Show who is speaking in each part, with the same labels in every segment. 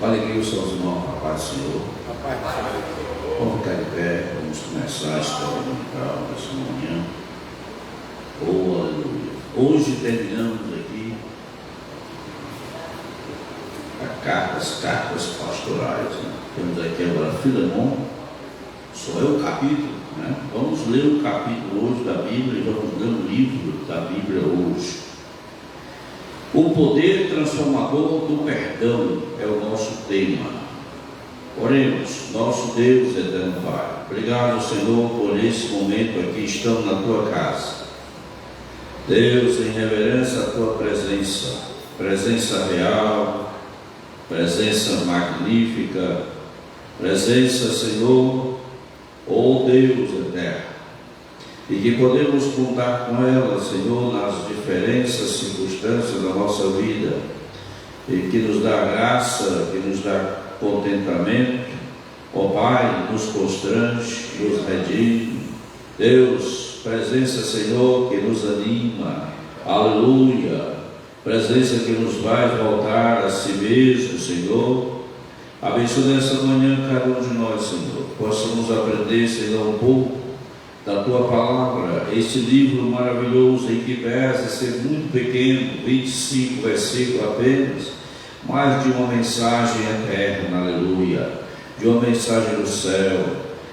Speaker 1: Alegria aos seus irmãos, a paz do Senhor. Vamos ficar de pé, vamos começar a história dominical dessa manhã. Oh, aleluia. Hoje terminamos aqui as cartas pastorais. Né? Temos aqui agora Filemon, só é o capítulo. Né? Vamos ler o capítulo hoje da Bíblia e vamos ler o livro da Bíblia hoje. O poder transformador do perdão é o nosso tema. Oremos. Nosso Deus eterno Pai, obrigado, Senhor, por esse momento aqui. Estamos na Tua casa, Deus, em reverência à Tua presença, presença real, presença magnífica, presença, Senhor, ó Deus eterno, e que podemos contar com ela, Senhor, nas diferentes circunstâncias da nossa vida, e que nos dá graça, que nos dá contentamento, ó Pai, nos constrange, nos redime. Deus, presença, Senhor, que nos anima, aleluia, presença que nos vai voltar a si mesmo, Senhor. Abençoe nessa manhã cada um de nós, Senhor, possamos aprender, Senhor, um pouco da Tua palavra, este livro maravilhoso em que pese ser muito pequeno, 25 versículos apenas, mas de uma mensagem eterna, aleluia, de uma mensagem do céu.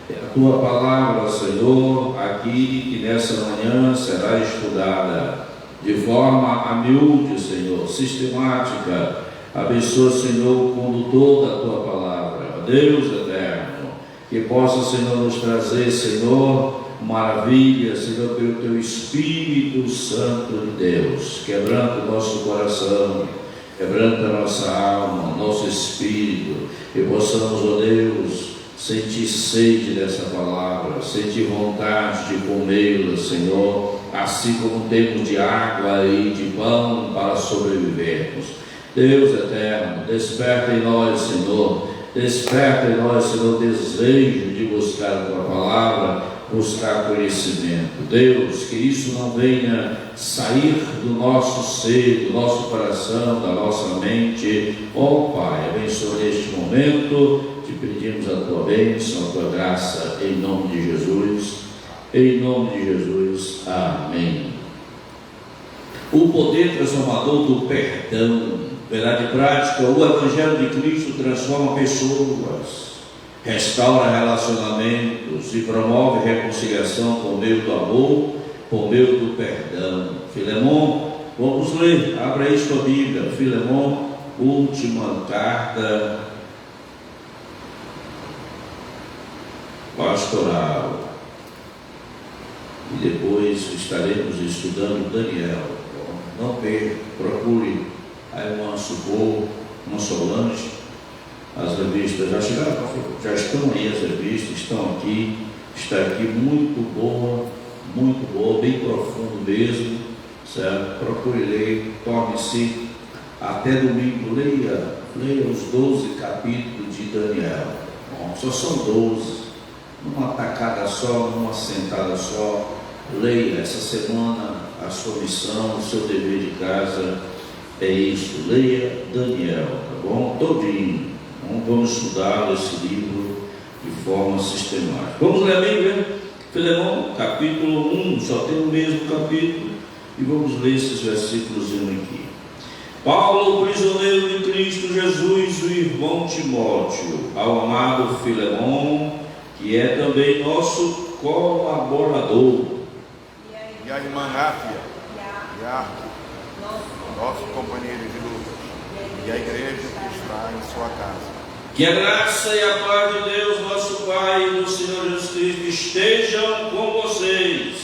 Speaker 1: A Tua palavra, Senhor, aqui que nessa manhã será estudada de forma a miúde, Senhor, sistemática. Abençoa, Senhor, o condutor da Tua palavra, Deus eterno, que possa, Senhor, nos trazer, Senhor, maravilha, Senhor, pelo Teu Espírito Santo de Deus, quebrando o nosso coração, quebrando a nossa alma, nosso espírito, e possamos, ó Deus, sentir sede dessa palavra, sentir vontade de comê-la, Senhor, assim como temos de água e de pão para sobrevivermos. Deus eterno, desperta em nós, Senhor, desperta em nós, Senhor, o desejo de buscar a Tua palavra, buscar conhecimento. Deus, que isso não venha sair do nosso ser, do nosso coração, da nossa mente. Ó Pai, abençoa neste momento, te pedimos a Tua bênção, a Tua graça, em nome de Jesus. Em nome de Jesus, amém. O poder transformador do perdão. Verdade prática, o Evangelho de Cristo transforma pessoas, restaura relacionamentos e promove reconciliação por meio do amor, por meio do perdão. Filemon, vamos ler, abra aí sua Bíblia, Filemon, última carta pastoral, e depois estaremos estudando Daniel. Não perca, procure a irmã Socorro, irmã Solange. As revistas já chegaram, já estão aí, as revistas estão aqui, está aqui muito boa, bem profundo mesmo, certo? Procure ler, torne-se até domingo, leia os 12 capítulos de Daniel. Bom, só são 12, numa tacada só, numa sentada só. Leia essa semana a sua missão, o seu dever de casa é isso, leia Daniel, tá bom? Todinho. Vamos estudar esse livro de forma sistemática. Vamos ler a Bíblia? Filemon, capítulo 1, só tem o mesmo capítulo, e vamos ler esses versículos aqui. Paulo, prisioneiro de Cristo Jesus, o irmão Timóteo, ao amado Filemon, que é também nosso colaborador.
Speaker 2: E a irmã Náfia, e Arque, nosso companheiro de luta, e a igreja que está em sua casa.
Speaker 1: Que a graça e a paz de Deus, nosso Pai, e do Senhor Jesus Cristo estejam com vocês.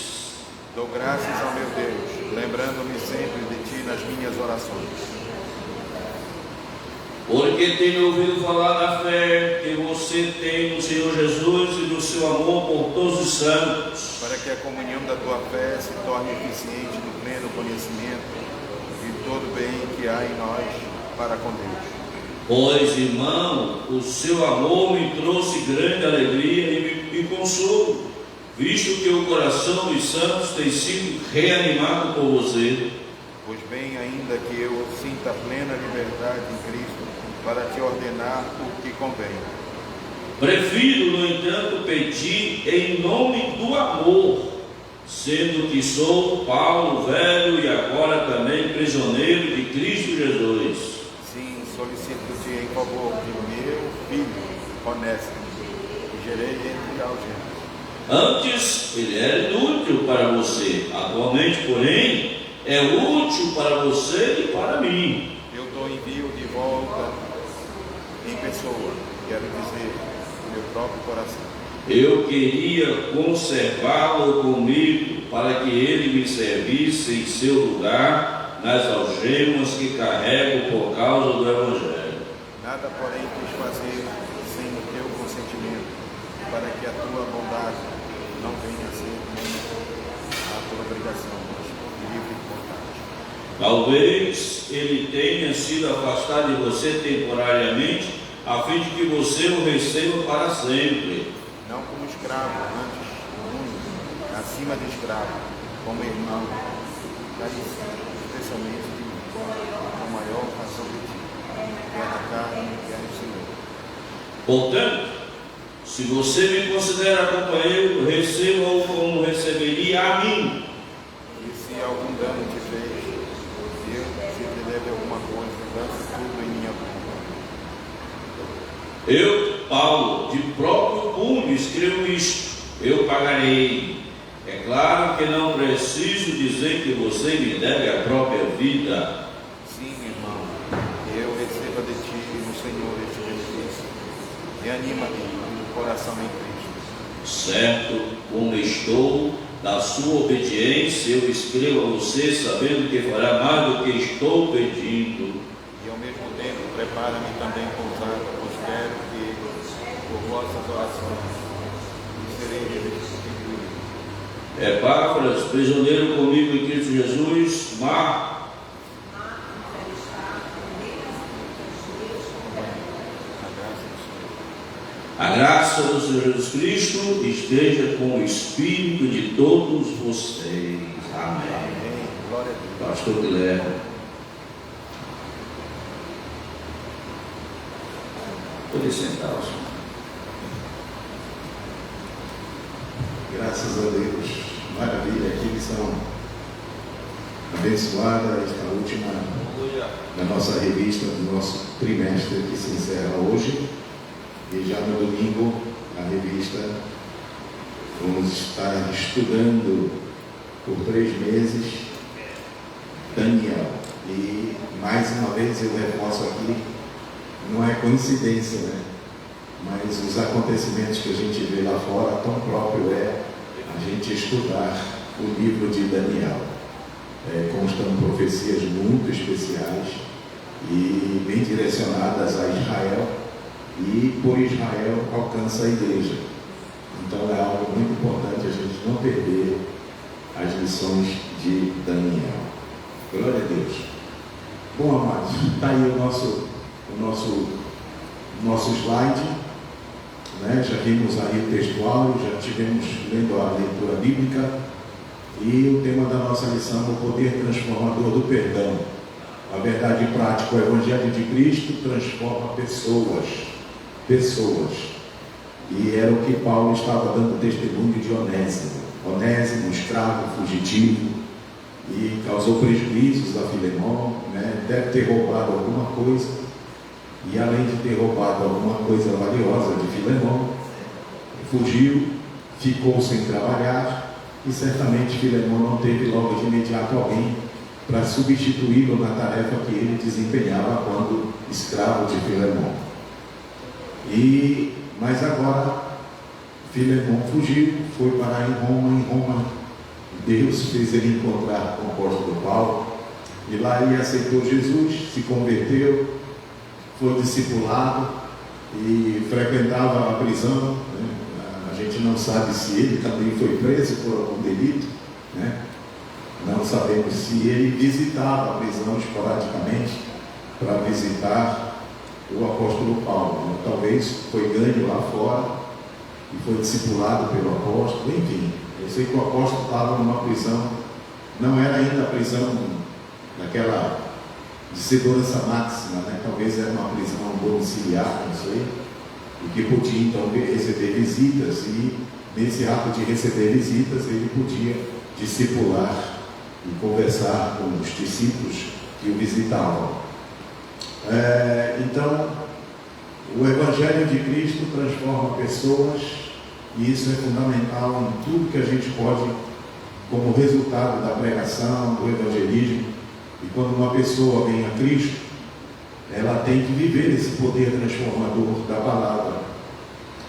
Speaker 2: Dou graças ao meu Deus, lembrando-me sempre de Ti nas minhas orações.
Speaker 1: Porque tenho ouvido falar da fé que você tem no Senhor Jesus e do seu amor por todos os santos.
Speaker 2: Para que a comunhão da Tua fé se torne eficiente no pleno conhecimento de todo o bem que há em nós para com Deus.
Speaker 1: Pois, irmão, o seu amor me trouxe grande alegria e consolo, visto que o coração dos santos tem sido reanimado por você.
Speaker 2: Pois bem, ainda que eu sinta plena liberdade em Cristo para te ordenar o que convém.
Speaker 1: Prefiro, no entanto, pedir em nome do amor, sendo que sou Paulo, velho e agora também prisioneiro de Cristo Jesus.
Speaker 2: Sim, solicito-te em favor de meu filho, Onésimo, que gerei entre algemas.
Speaker 1: Antes ele era inútil para você, atualmente, porém, é útil para você e para mim.
Speaker 2: Eu dou envio de volta em pessoa, quero dizer, meu próprio coração.
Speaker 1: Eu queria conservá-lo comigo para que ele me servisse em seu lugar nas algemas que carrego por causa do Evangelho.
Speaker 2: Nada, porém, quis fazer sem o teu consentimento, para que a tua bondade não venha a ser a tua obrigação, mas por livre vontade.
Speaker 1: Talvez ele tenha sido afastado de você temporariamente, a fim de que você o receba para sempre.
Speaker 2: Não como escravo, antes único, acima de escravo, como irmão, especialmente de mim, com maior razão de ti, quer na carne, quer no Senhor.
Speaker 1: Portanto, se você me considera companheiro, receba-o como receberia a mim.
Speaker 2: E se algum dano te fez, eu, se te deve alguma coisa, lance tudo em minha conta.
Speaker 1: Eu, Paulo, de próprio punho escrevo isto, eu pagarei. É claro que não preciso dizer que você me deve a própria vida.
Speaker 2: Sim, irmão, eu receba de ti no Senhor este benefício, e anima-te no coração em Cristo.
Speaker 1: Certo, como estou da sua obediência, eu escrevo a você, sabendo que fará mais do que estou pedindo.
Speaker 2: E ao mesmo tempo, prepara-me também pousada, pois quero que, por vossas orações, serei restituído.
Speaker 1: Epáfras, prisioneiro comigo em Cristo Jesus, a graça do Senhor Jesus Cristo esteja com o espírito de todos vocês. Amém.
Speaker 2: Amém. Glória a Deus.
Speaker 1: Pastor Guilherme. Pode sentar, senhor.
Speaker 3: Graças a Deus. Maravilha, que lição abençoada, esta última da nossa revista, do nosso trimestre que se encerra hoje. E já no domingo, a revista, vamos estar estudando por 3 meses Daniel. E mais uma vez eu reforço aqui, não é coincidência, né? Mas os acontecimentos que a gente vê lá fora, tão próprio é a gente estudar o livro de Daniel. Constam profecias muito especiais e bem direcionadas a Israel, e por Israel alcança a igreja. Então é algo muito importante a gente não perder as lições de Daniel. Glória a Deus. Bom, amados, está aí o nosso slide, né? Já vimos aí o textual, já tivemos lendo a leitura bíblica, e o tema da nossa lição é o poder transformador do perdão. A verdade prática, o Evangelho de Cristo transforma pessoas. E era o que Paulo estava dando testemunho de Onésimo, escravo, fugitivo, e causou prejuízos a Filemão, né? Deve ter roubado alguma coisa, e além de ter roubado alguma coisa valiosa de Filemão, fugiu, ficou sem trabalhar, e certamente Filemão não teve logo de imediato alguém para substituí-lo na tarefa que ele desempenhava quando escravo de Filemão. Mas agora Filemão fugiu, foi parar em Roma. Deus fez ele encontrar com o apóstolo Paulo, e lá ele aceitou Jesus, se converteu, foi discipulado e frequentava a prisão, né? A gente não sabe se ele também foi preso por algum delito, né? Não sabemos se ele visitava a prisão esporadicamente para visitar o apóstolo Paulo, né? Talvez foi ganho lá fora e foi discipulado pelo apóstolo, enfim. Eu sei que o apóstolo estava numa prisão, não era ainda a prisão daquela de segurança máxima, né? Talvez era uma prisão domiciliar, não sei, e que podia então receber visitas, e nesse ato de receber visitas ele podia discipular e conversar com os discípulos que o visitavam. Então, o Evangelho de Cristo transforma pessoas, e isso é fundamental em tudo que a gente pode, como resultado da pregação, do evangelismo. E quando uma pessoa vem a Cristo, ela tem que viver esse poder transformador da palavra.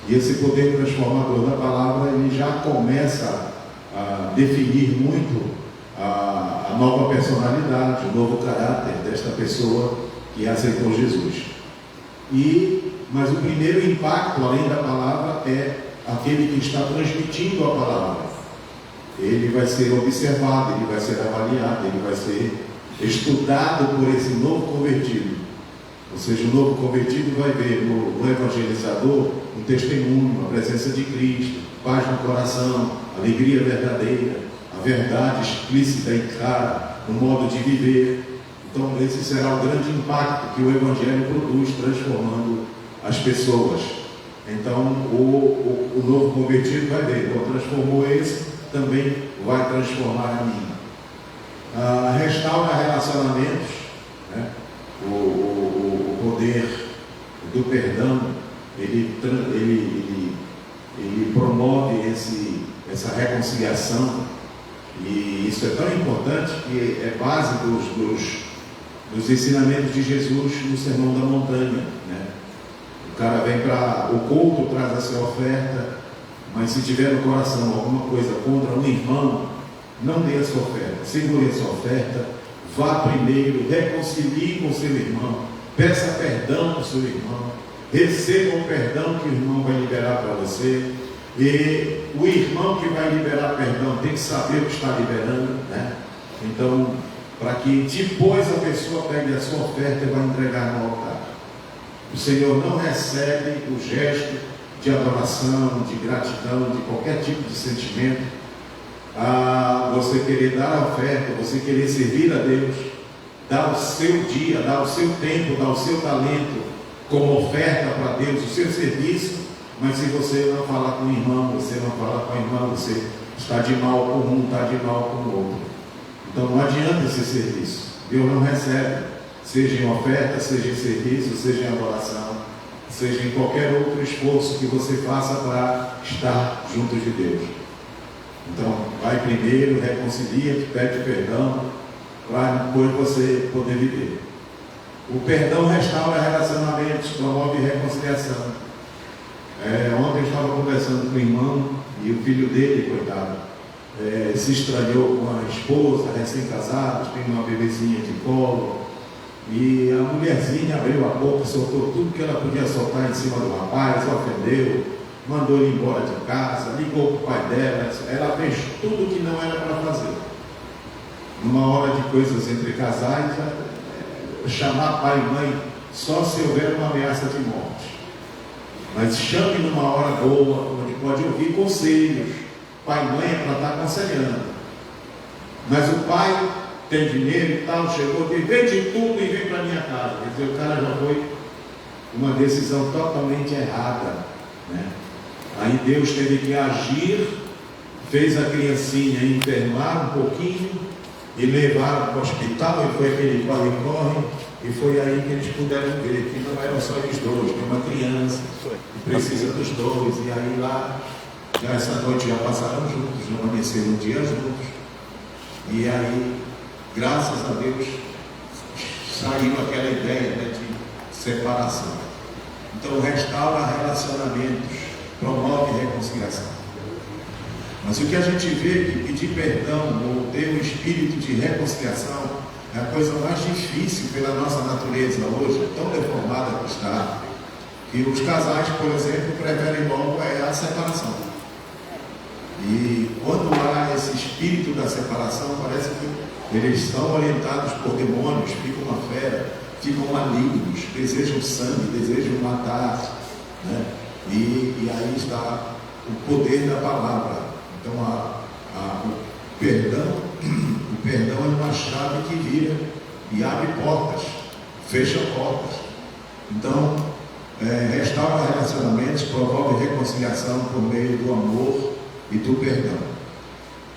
Speaker 3: E esse poder transformador da palavra, ele já começa a definir muito a nova personalidade, o novo caráter desta pessoa que aceitou Jesus. Mas o primeiro impacto, além da palavra, é aquele que está transmitindo a palavra. Ele vai ser observado, ele vai ser avaliado, ele vai ser estudado por esse novo convertido. Ou seja, o novo convertido vai ver no evangelizador um testemunho, a presença de Cristo, paz no coração, alegria verdadeira, a verdade explícita e clara, o modo de viver. Então esse será o grande impacto que o Evangelho produz, transformando as pessoas. Então o novo convertido vai ver, quando transformou esse, também vai transformar a mim. Restaura relacionamentos, né? O poder do perdão, ele promove essa reconciliação, e isso é tão importante que é base dos ensinamentos de Jesus no Sermão da Montanha, né? O cara vem para o culto, traz a sua oferta, mas se tiver no coração alguma coisa contra um irmão, não dê a sua oferta, segure a sua oferta, vá primeiro, reconcilie com o seu irmão, peça perdão para o seu irmão, receba o perdão que o irmão vai liberar para você, e o irmão que vai liberar perdão tem que saber o que está liberando, né? Então, para que depois a pessoa pegue a sua oferta e vai entregar no altar. O Senhor não recebe o gesto de adoração, de gratidão, de qualquer tipo de sentimento. Você querer dar a oferta, você querer servir a Deus, dar o seu dia, dar o seu tempo, dar o seu talento como oferta para Deus, o seu serviço, mas se você não falar com o irmão, você não fala com a irmã, você está de mal com um, está de mal com o outro. Então não adianta esse serviço. Deus não recebe, seja em oferta, seja em serviço, seja em adoração, seja em qualquer outro esforço que você faça para estar junto de Deus. Então, vai primeiro, reconcilia, pede perdão, para depois você poder viver. O perdão restaura relacionamentos, promove reconciliação. Ontem eu estava conversando com o irmão e o filho dele, coitado, se estranhou com a esposa, recém-casados, tem uma bebezinha de colo, e a mulherzinha abriu a boca, soltou tudo que ela podia soltar em cima do rapaz, ofendeu, mandou ele embora de casa, ligou para o pai dela, ela fez tudo que não era para fazer. Numa hora de coisas entre casais, chamar pai e mãe só se houver uma ameaça de morte. Mas chame numa hora boa, onde pode ouvir conselhos. Pai e mãe é para estar aconselhando. Mas o pai tem dinheiro e tal, chegou aqui, vende tudo e vem para minha casa. Quer dizer, o cara já foi uma decisão totalmente errada, né? Aí Deus teve que agir, fez a criancinha internar um pouquinho e levar para o hospital, e foi aquele corre, e foi aí que eles puderam ver que não eram só eles dois, tem uma criança que precisa dos dois, e aí lá, já essa noite já passaram juntos, não amanheceram um dia juntos, e aí, graças a Deus, saiu aquela ideia, né, de separação. Então, restaura relacionamentos, promove reconciliação. Mas o que a gente vê é que pedir perdão ou ter um espírito de reconciliação é a coisa mais difícil pela nossa natureza hoje, tão deformada que está, que os casais, por exemplo, preferem logo a separação. E quando há esse espírito da separação, parece que eles são orientados por demônios, fica uma fera, ficam malignos, desejam sangue, desejam matar, né? E aí está o poder da palavra. Então o perdão é uma chave que vira e abre portas, fecha portas. Então restaura relacionamentos, promove reconciliação por meio do amor e do perdão.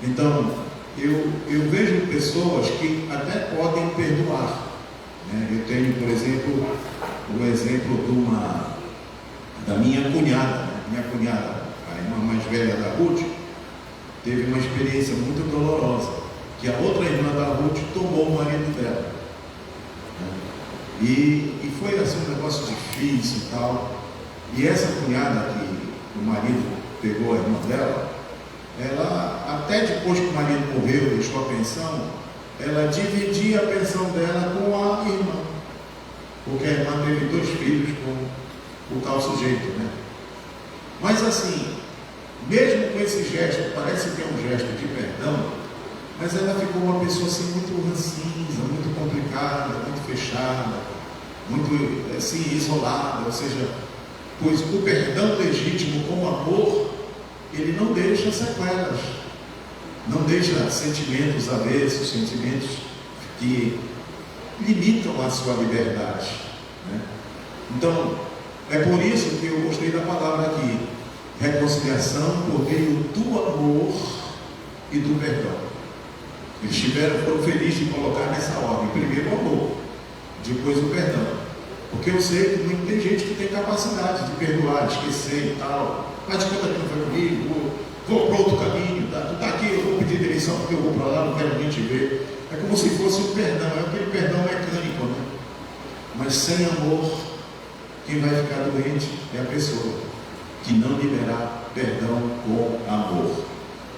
Speaker 3: Então eu vejo pessoas que até podem perdoar, né? Eu tenho, por exemplo, o exemplo da minha cunhada, né? Minha cunhada, a irmã mais velha da Ruth, teve uma experiência muito dolorosa, que a outra irmã da Ruth tomou o marido dela, né? E foi assim um negócio difícil e tal. E essa cunhada que o marido pegou a irmã dela, ela, até depois que o marido morreu, deixou a pensão, ela dividia a pensão dela com a irmã, porque a irmã teve 2 filhos com o tal sujeito, né? Mas assim, mesmo com esse gesto, parece que é um gesto de perdão, mas ela ficou uma pessoa assim muito rancinza, muito complicada, muito fechada, muito assim isolada. Ou seja, pois o perdão legítimo com amor, ele não deixa sequelas, não deixa sentimentos avessos, sentimentos que limitam a sua liberdade, né? Então, é por isso que eu gostei da palavra aqui, reconciliação por meio do amor e do perdão. Eles foram felizes de colocar nessa ordem, primeiro o amor, depois o perdão, porque eu sei que não tem gente que tem capacidade de perdoar, de esquecer e tal. Mas conta que não foi comigo, vou para outro caminho, tá? Tu está aqui, eu vou pedir demissão porque eu vou para lá, não quero nem te ver. É como se fosse um perdão, é aquele perdão mecânico, né? Mas sem amor, quem vai ficar doente é a pessoa que não liberar perdão com amor.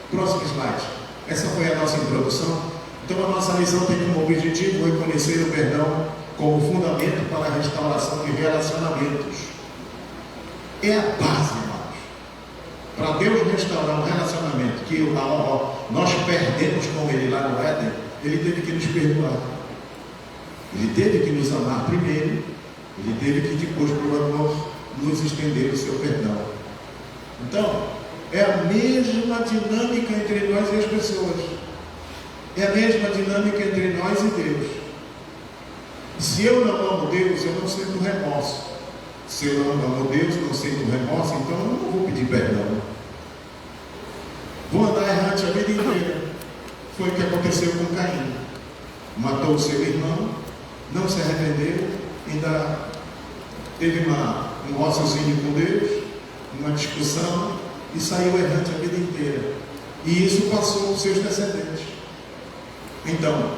Speaker 3: Próximo slide. Essa foi a nossa introdução. Então a nossa lição tem como objetivo reconhecer o perdão como fundamento para a restauração de relacionamentos. É a base, irmãos. Para Deus restaurar um relacionamento que nós perdemos com Ele lá no Éden, Ele teve que nos perdoar. Ele teve que nos amar primeiro. Ele teve que depois, por amor, nos estender o seu perdão. Então, é a mesma dinâmica entre nós e as pessoas. É a mesma dinâmica entre nós e Deus. Se eu não amo Deus, eu não sinto remorso. Se eu não amo Deus, não sinto remorso, então eu não vou pedir perdão. Vou andar errante a vida inteira. Foi o que aconteceu com Caim. Matou o seu irmão, não se arrependeu, ainda teve um raciocínio com Deus, uma discussão, e saiu errante a vida inteira. E isso passou aos seus descendentes. Então,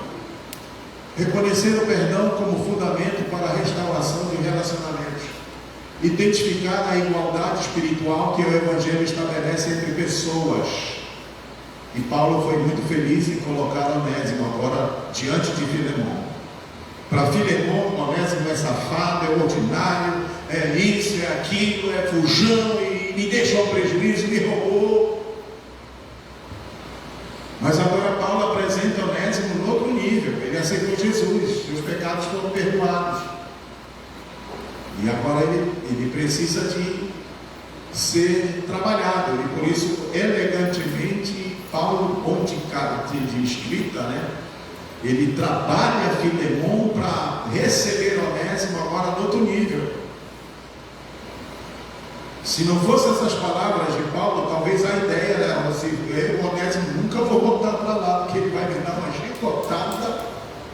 Speaker 3: reconhecer o perdão como fundamento para a restauração de relacionamentos, identificar a igualdade espiritual que o Evangelho estabelece entre pessoas. E Paulo foi muito feliz em colocar Onésimo agora diante de Filemão. Para Filemão, Onésimo é safado, é ordinário, é isso, é aquilo, é fujão e me deixou ao prejuízo, me roubou. Mas agora Paulo apresenta Onésimo no outro nível. Ele aceitou Jesus, seus pecados foram perdoados. E agora ele precisa de ser trabalhado. E por isso, elegantemente, Paulo, ponte de escrita, né? Ele trabalha Filemão para receber Onésimo agora no outro nível. Se não fossem essas palavras de Paulo, talvez a ideia era assim: eu, Onésimo, nunca vou voltar para lá, porque ele vai me dar uma chicotada,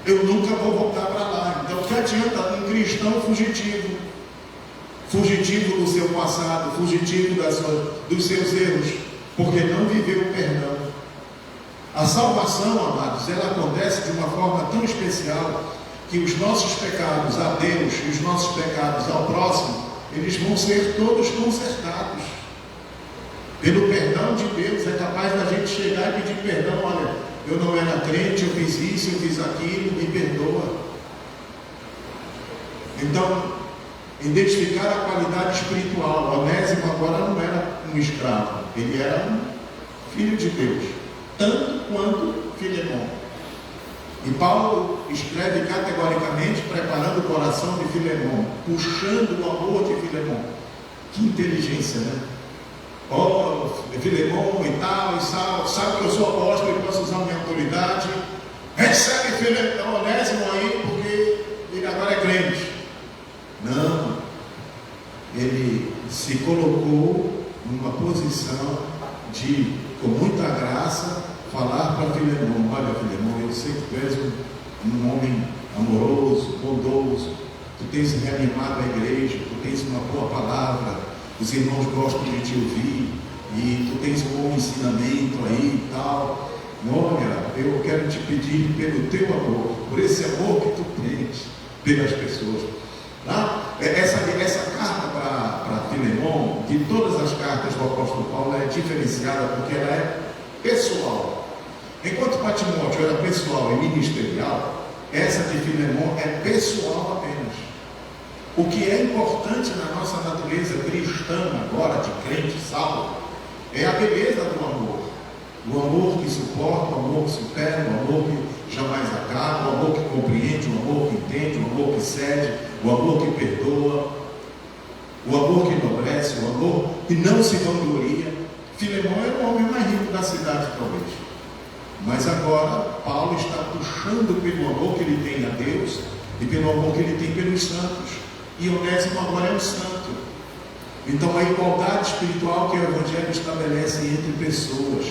Speaker 3: eu nunca vou voltar para lá. Então, o que adianta um cristão fugitivo? Fugitivo do seu passado, fugitivo dos seus erros, porque não viveu o perdão. A salvação, amados, ela acontece de uma forma tão especial que os nossos pecados a Deus e os nossos pecados ao próximo, eles vão ser todos consertados. Pelo perdão de Deus, é capaz da gente chegar e pedir perdão. Olha, eu não era crente, eu fiz isso, eu fiz aquilo, me perdoa. Então, identificar a qualidade espiritual. Onésimo agora não era um escravo, ele era um filho de Deus, tanto quanto Filemão. E Paulo, escreve categoricamente, preparando o coração de Filemão, puxando o amor de Filemão. Que inteligência, né? Ó, Filemão e tal, sabe que eu sou apóstolo e posso usar minha autoridade. Recebe Filemão, Onésimo aí, porque ele agora é crente. Não, ele se colocou numa posição de, com muita graça, falar para Filemão: olha, Filemão, eu sei que tu és um homem amoroso, bondoso, tu tens reanimado a igreja, tu tens uma boa palavra, os irmãos gostam de te ouvir, e tu tens um bom ensinamento aí e tal. Olha, eu quero te pedir pelo teu amor, por esse amor que tu tens pelas pessoas. Tá? Essa carta para Filemão, de todas as cartas do apóstolo Paulo, é diferenciada porque ela é pessoal. Enquanto para Timóteo era pessoal e ministerial, essa de Filemão é pessoal apenas. O que é importante na nossa natureza cristã agora, de crente salvo, é a beleza do amor. O amor que suporta, o amor que supera, o amor que jamais acaba, o amor que compreende, o amor que entende, o amor que cede, o amor que perdoa, o amor que enobrece, o amor que não se vangloria. Filemão era o homem mais rico da cidade, talvez. Mas agora Paulo está puxando pelo amor que ele tem a Deus e pelo amor que ele tem pelos santos. E Onésimo agora é um santo. Então a igualdade espiritual que o Evangelho estabelece entre pessoas.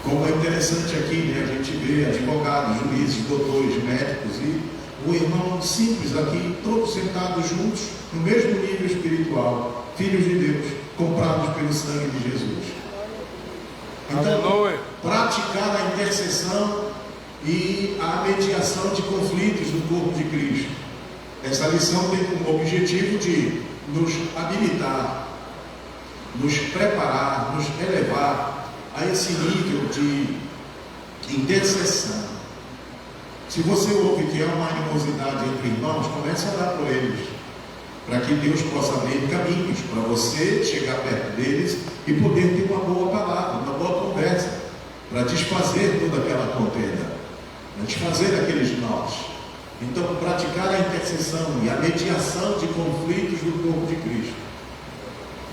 Speaker 3: Como é interessante aqui, né? A gente vê advogados, juízes, doutores, médicos e o irmão simples aqui, todos sentados juntos, no mesmo nível espiritual, filhos de Deus, comprados pelo sangue de Jesus. Então, praticar a intercessão e a mediação de conflitos no corpo de Cristo. Essa lição tem como objetivo de nos habilitar, nos preparar, nos elevar a esse nível de intercessão. Se você ouve que há uma animosidade entre irmãos, comece a orar por eles, para que Deus possa abrir caminhos para você chegar perto deles e poder ter uma boa palavra, uma boa conversa, para desfazer toda aquela contenda, para desfazer aqueles nós. Então, praticar a intercessão e a mediação de conflitos do corpo de Cristo.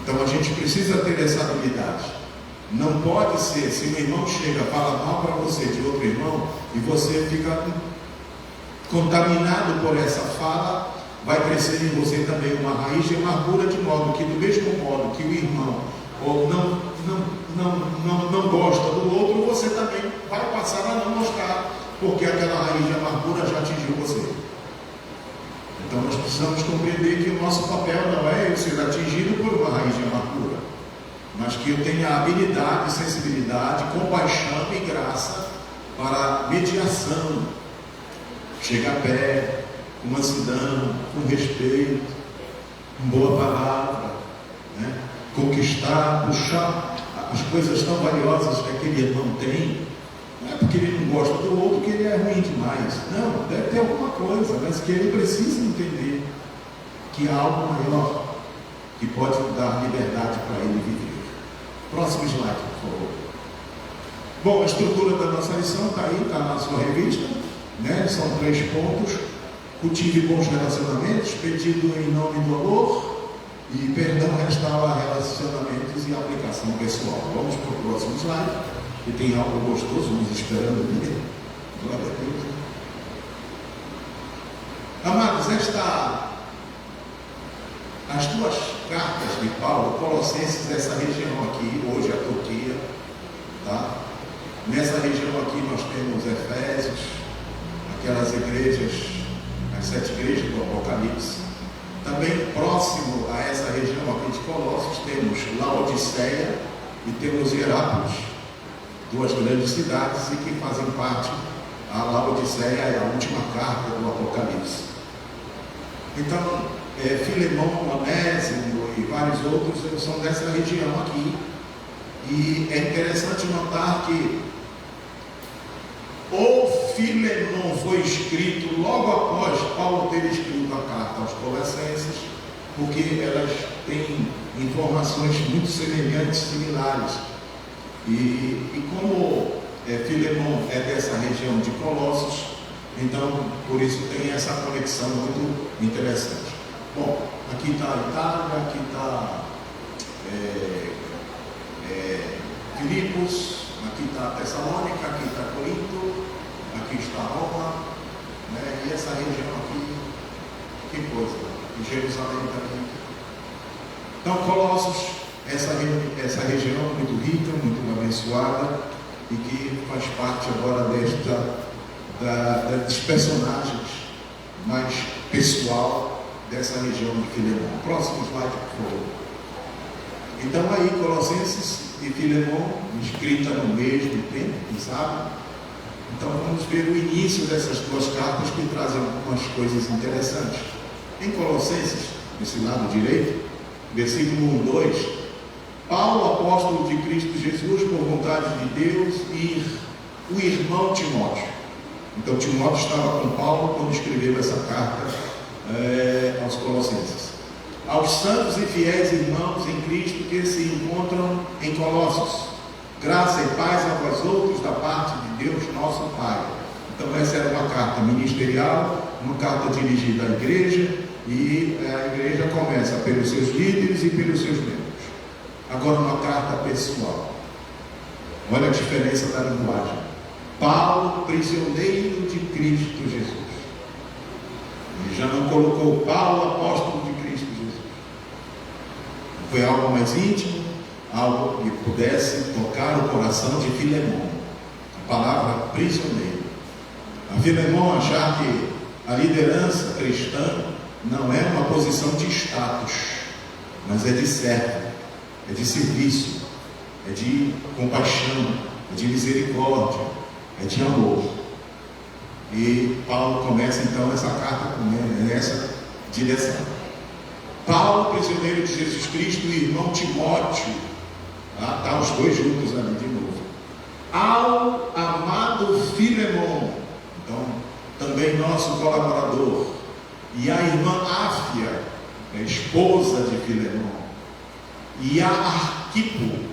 Speaker 3: Então, a gente precisa ter essa habilidade. Não pode ser, se um irmão chega, fala mal para você de outro irmão, e você fica contaminado por essa fala, vai crescer em você também uma raiz de amargura, de modo que, do mesmo modo que o irmão ou não gosta do outro, você também vai passar a não gostar, porque aquela raiz de amargura já atingiu você. Então nós precisamos compreender que o nosso papel não é eu ser atingido por uma raiz de amargura, mas que eu tenha habilidade, sensibilidade, compaixão e graça para mediação, chegar perto, com mansidão, com respeito, com boa palavra, né? Conquistar, puxar as coisas tão valiosas que aquele irmão tem. Não é porque ele não gosta do outro que ele é ruim demais. Não, deve ter alguma coisa, mas que ele precisa entender que há algo maior que pode dar liberdade para ele viver. Próximo slide, por favor. Bom, a estrutura da nossa lição está aí, está na sua revista, né? São 3 pontos. Cultive bons relacionamentos, pedido em nome do amor, e perdão restaura relacionamentos e aplicação pessoal. Vamos para o próximo slide, que tem algo gostoso nos esperando ali. Glória a Deus. Amados, as 2 cartas de Paulo, Colossenses, essa região aqui, hoje a Turquia, tá? Nessa região aqui nós temos Efésios, aquelas igrejas, as 7 igrejas do Apocalipse. Também próximo a essa região aqui de Colossos temos Laodiceia e temos Hierápolis, 2 grandes cidades e que fazem parte. A Laodiceia é a última carta do Apocalipse. Então, Filemão, Onésimo e vários outros são dessa região aqui. E é interessante notar que o Filemão foi escrito logo após Paulo ter escrito a carta aos Colossenses, porque elas têm informações muito semelhantes, similares. E como Filemão é dessa região de Colossos, Então, por isso tem essa conexão muito interessante. Bom, aqui está a Itália, aqui está Filipos, aqui está Tessalônica, aqui está Corinto, aqui está Roma, né? E essa região aqui, que coisa, e Jerusalém também. Então, Colossos, essa região muito rica, muito abençoada, e que faz parte agora dos personagens mais pessoal dessa região de Filemão. Próximo slide, por favor. Então aí, Colossenses e Filemão, escrita no mesmo tempo, sabe? Então vamos ver o início dessas duas cartas que trazem algumas coisas interessantes. Em Colossenses, nesse lado direito, versículo 1, 2, Paulo, apóstolo de Cristo Jesus, por vontade de Deus, e o irmão Timóteo. Então Timóteo estava com Paulo quando escreveu essa carta aos Colossenses. Aos santos e fiéis irmãos em Cristo que se encontram em Colossos, graça e paz a vós outros da parte de Deus nosso Pai. Então essa era uma carta ministerial, uma carta dirigida à igreja, e a igreja começa pelos seus líderes e pelos seus membros. Agora uma carta pessoal. Olha a diferença da linguagem. Paulo, prisioneiro de Cristo Jesus. Ele já não colocou Paulo, apóstolo de Cristo Jesus. Foi algo mais íntimo, algo que pudesse tocar o coração de Filemão. A palavra prisioneiro. A Filemão achar que a liderança cristã não é uma posição de status, mas é de servo, é de serviço, é de compaixão, é de misericórdia, é de amor. E Paulo começa então essa carta nessa direção. Paulo, prisioneiro de Jesus Cristo, e irmão Timóteo, tá os dois juntos ali de novo. Ao amado Filemão, então também nosso colaborador, e a irmã Áfia, a esposa de Filemão, e a Arquipo,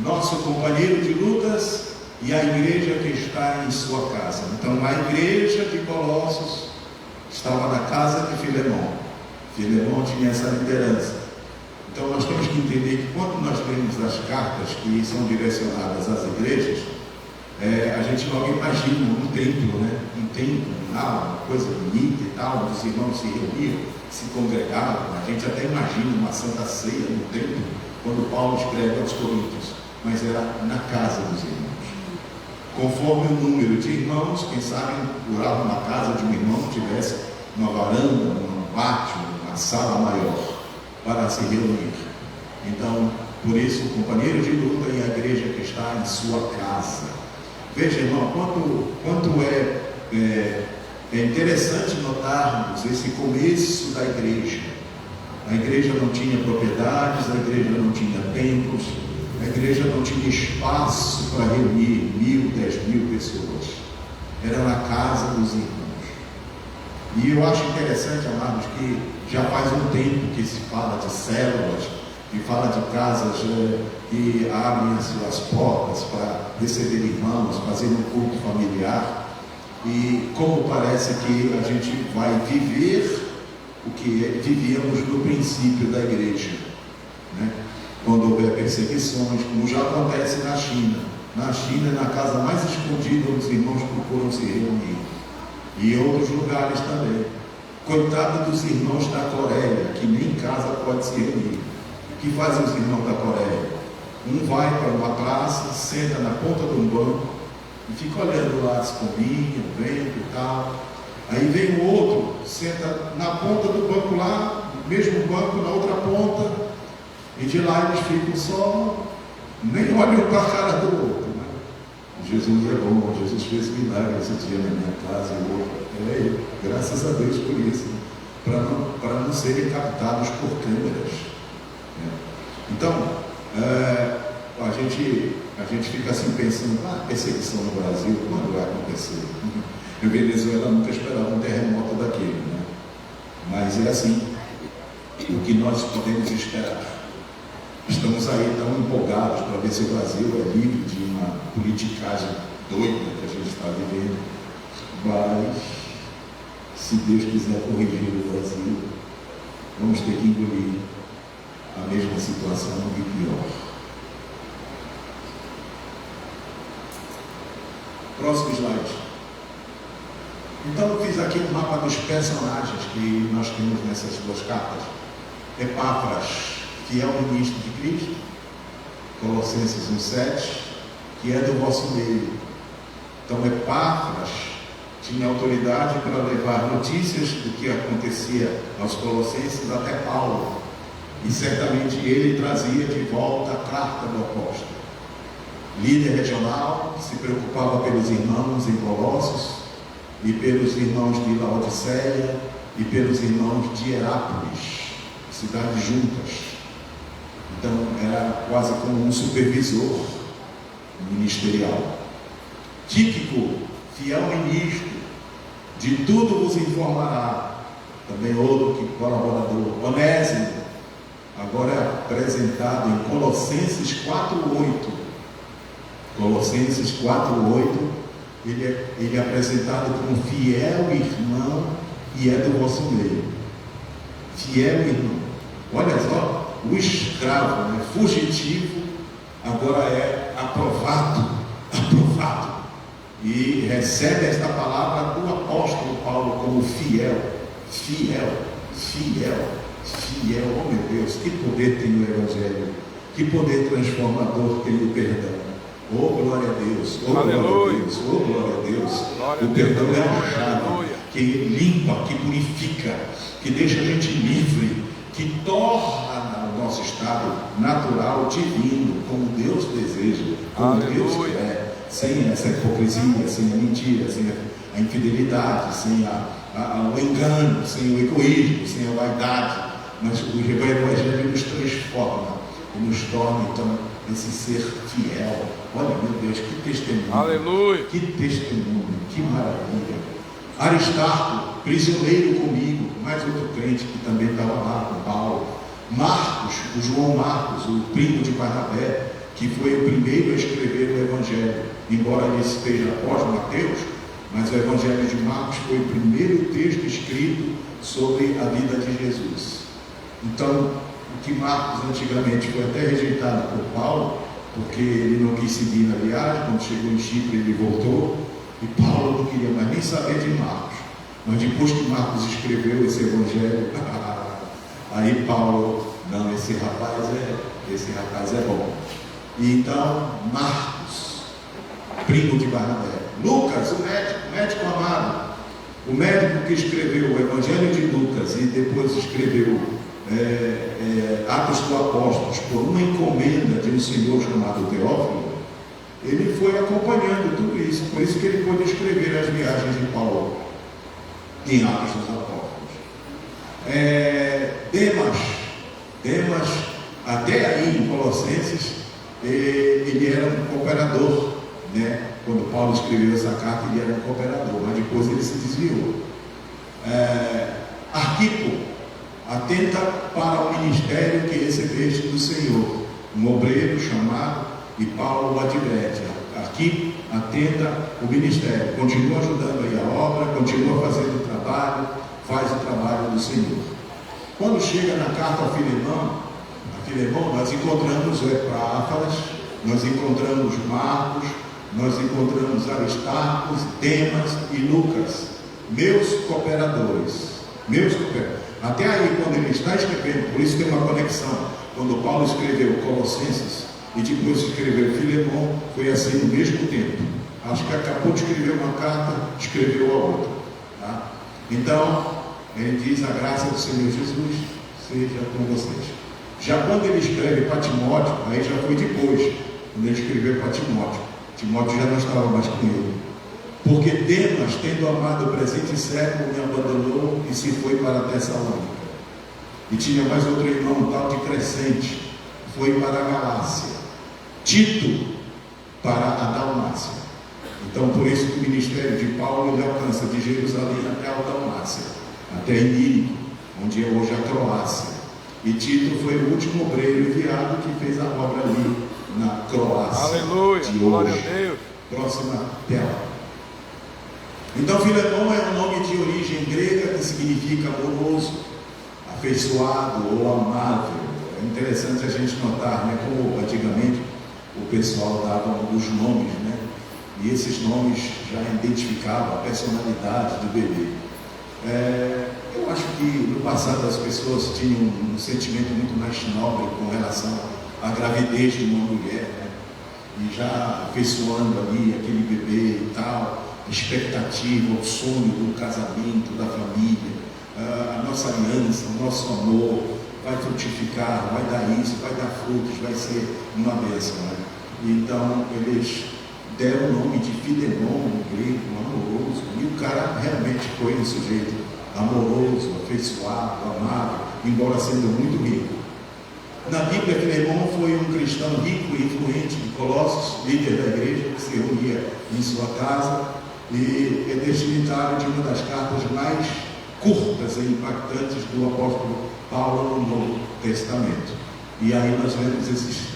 Speaker 3: nosso companheiro de lutas, e a igreja que está em sua casa. Então a igreja de Colossos estava na casa de Filemão. Filemão tinha essa liderança. Então nós temos que entender que quando nós lemos as cartas que são direcionadas às igrejas, a gente logo imagina um templo, né? Um templo, uma coisa bonita e tal, onde os irmãos se reuniam, se congregavam. A gente até imagina uma santa ceia no templo, quando Paulo escreve aos Coríntios, mas era na casa dos irmãos. Conforme o número de irmãos, quem sabe morar numa casa de um irmão que tivesse uma varanda, um pátio, uma sala maior para se reunir. Então, por isso, o companheiro de luta e a igreja que está em sua casa. Veja, irmão, quanto é interessante notarmos esse começo da igreja. A igreja não tinha propriedades, a igreja não tinha templos, a igreja não tinha espaço para reunir 1.000, 10.000 pessoas. Era na casa dos irmãos. E eu acho interessante, amados, que já faz um tempo que se fala de células, que fala de casas que abrem as suas portas para receber irmãos, fazer um culto familiar. E como parece que a gente vai viver o que vivíamos no princípio da igreja, né? Quando houver perseguições, como já acontece na China. Na China, na casa mais escondida, os irmãos procuram se reunir. E em outros lugares também. Coitado dos irmãos da Coreia, que nem em casa pode se reunir. O que fazem os irmãos da Coreia? Um vai para uma praça, senta na ponta de um banco e fica olhando lá as pombinhas, o vento e tal. Aí vem o outro, senta na ponta do banco lá, no mesmo banco, na outra ponta, e de lá eles ficam só, nem olham para a cara do outro, né? Jesus é bom, Jesus fez milagre esse dia na minha casa, e o outro, graças a Deus por isso, né? Para não serem captados por câmeras, né? Então, a gente fica assim pensando, perseguição no Brasil, quando vai acontecer? Em Venezuela nunca esperava um terremoto daquele, né? Mas é assim, o que nós podemos esperar. Estamos aí tão empolgados para ver se o Brasil é livre de uma politicagem doida que a gente está vivendo, mas se Deus quiser corrigir o Brasil, vamos ter que engolir a mesma situação e pior. Próximo slide. Então eu fiz aqui um mapa dos personagens que nós temos nessas duas cartas. Epáfras, fiel ministro de Cristo, Colossenses 1,7, que é do vosso meio. Então Epáfras tinha autoridade para levar notícias do que acontecia aos Colossenses até Paulo, e certamente ele trazia de volta a carta do apóstolo. Líder regional, se preocupava pelos irmãos em Colossos, e pelos irmãos de Laodiceia, e pelos irmãos de Herápolis, cidades juntas. Então era quase como um supervisor ministerial. Tíquico, fiel ministro, de tudo vos informará. Também outro colaborador. Onésimo, agora é apresentado em Colossenses 4,8. Colossenses 4,8, ele é apresentado como fiel irmão e é do vosso meio. Fiel irmão. Olha só, o escravo, né, fugitivo, agora é aprovado. E recebe esta palavra do apóstolo Paulo como fiel. Oh meu Deus, que poder tem o Evangelho, que poder transformador tem o perdão. Oh glória a Deus, oh glória a Deus, oh glória a Deus. O perdão é uma chave que limpa, que purifica, que deixa a gente livre, que torna o nosso estado natural divino, como Deus deseja, como Deus quer, sem essa hipocrisia, sem a mentira, sem a infidelidade, sem o engano, sem o egoísmo, sem a vaidade. Mas o Evangelho nos transforma e nos torna então esse ser fiel. Olha, meu Deus, que testemunho! Aleluia! Que testemunho, que maravilha! Aristarco, prisioneiro comigo, mais outro crente que também estava lá com Paulo. Marcos, o João Marcos, o primo de Barnabé, que foi o primeiro a escrever o Evangelho, embora ele esteja após Mateus, mas o Evangelho de Marcos foi o primeiro texto escrito sobre a vida de Jesus. Então, o que Marcos antigamente foi até rejeitado por Paulo, porque ele não quis seguir na viagem. Quando chegou em Chipre ele voltou, e Paulo não queria mais nem saber de Marcos. Mas depois que Marcos escreveu esse Evangelho, aí Paulo, não, esse rapaz é bom. E então Marcos, primo de Barnabé. Lucas, o médico amado, o médico que escreveu o Evangelho de Lucas e depois escreveu Atos dos Apóstolos por uma encomenda de um senhor chamado Teófilo, ele foi acompanhando tudo isso, por isso que ele pôde escrever as viagens de Paulo em Atos dos Apóstolos. Demas, até aí em Colossenses, ele era um cooperador, né? Quando Paulo escreveu essa carta, ele era um cooperador, mas depois ele se desviou. Arquipo, atenta para o ministério que recebeste do Senhor, um obreiro chamado, e Paulo o adverte. Aqui, atenta o ministério, continua ajudando aí a obra, continua fazendo o trabalho, faz o trabalho do Senhor. Quando chega na carta a Filemão, nós encontramos Epáfras, nós encontramos Marcos, nós encontramos Aristarco, Demas e Lucas, meus cooperadores. Até aí, quando ele está escrevendo, por isso tem uma conexão. Quando Paulo escreveu Colossenses e depois escreveu Filemão, foi assim no mesmo tempo. Acho que acabou de escrever uma carta, escreveu a outra. Tá? Então, ele diz: a graça do Senhor Jesus seja com vocês. Já quando ele escreve para Timóteo, aí já foi depois, quando ele escreveu para Timóteo. Timóteo já não estava mais com ele. Porque Demas, tendo amado o presente século, me abandonou e se foi para Tessalônica. E tinha mais outro irmão, tal de Crescente, foi para a Galácia. Tito, para a Dalmácia. Então, por isso que o ministério de Paulo ele alcança de Jerusalém até a Dalmácia, até Ilírico, onde é hoje a Croácia. E Tito foi o último obreiro enviado que fez a obra ali na Croácia. Aleluia, glória a Deus. Próxima tela. Então, Filemão é um nome de origem grega que significa amoroso, afeiçoado ou amável. É interessante a gente notar, né, como antigamente o pessoal dava os nomes, né? E esses nomes já identificavam a personalidade do bebê. Eu acho que no passado as pessoas tinham um sentimento muito mais nobre com relação à gravidez de uma mulher, né? E já afeiçoando ali aquele bebê e tal, a expectativa, o sonho do casamento, da família, a nossa aliança, o nosso amor vai frutificar, vai dar isso, vai dar frutos, vai ser uma bênção, né? Então eles deram o nome de Filemão, no grego, amoroso, e o cara realmente foi um sujeito amoroso, afeiçoado, amável, embora sendo muito rico. Na Bíblia, Filemão foi um cristão rico e influente de Colossos, líder da igreja, que se reunia em sua casa, e é destinatário de uma das cartas mais curtas e impactantes do apóstolo Paulo no Novo Testamento. E aí nós vemos esses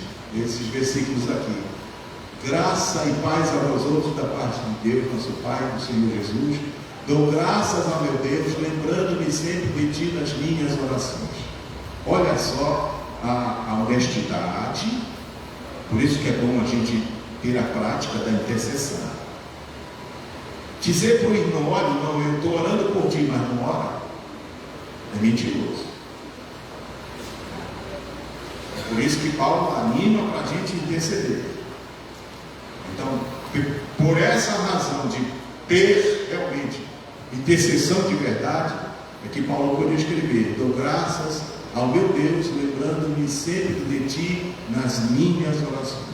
Speaker 3: versículos aqui. Graça e paz a vós outros da parte de Deus, nosso Pai, do Senhor Jesus. Dou graças ao meu Deus, lembrando-me sempre de ti nas minhas orações. Olha só a honestidade, por isso que é bom a gente ter a prática da intercessão. Dizer para o irmão, olha irmão, eu estou orando por ti, mas não ora, é mentiroso. É por isso que Paulo anima para a gente interceder. Então, por essa razão de ter realmente intercessão de verdade, é que Paulo pode escrever: dou graças ao meu Deus, lembrando-me sempre de ti nas minhas orações.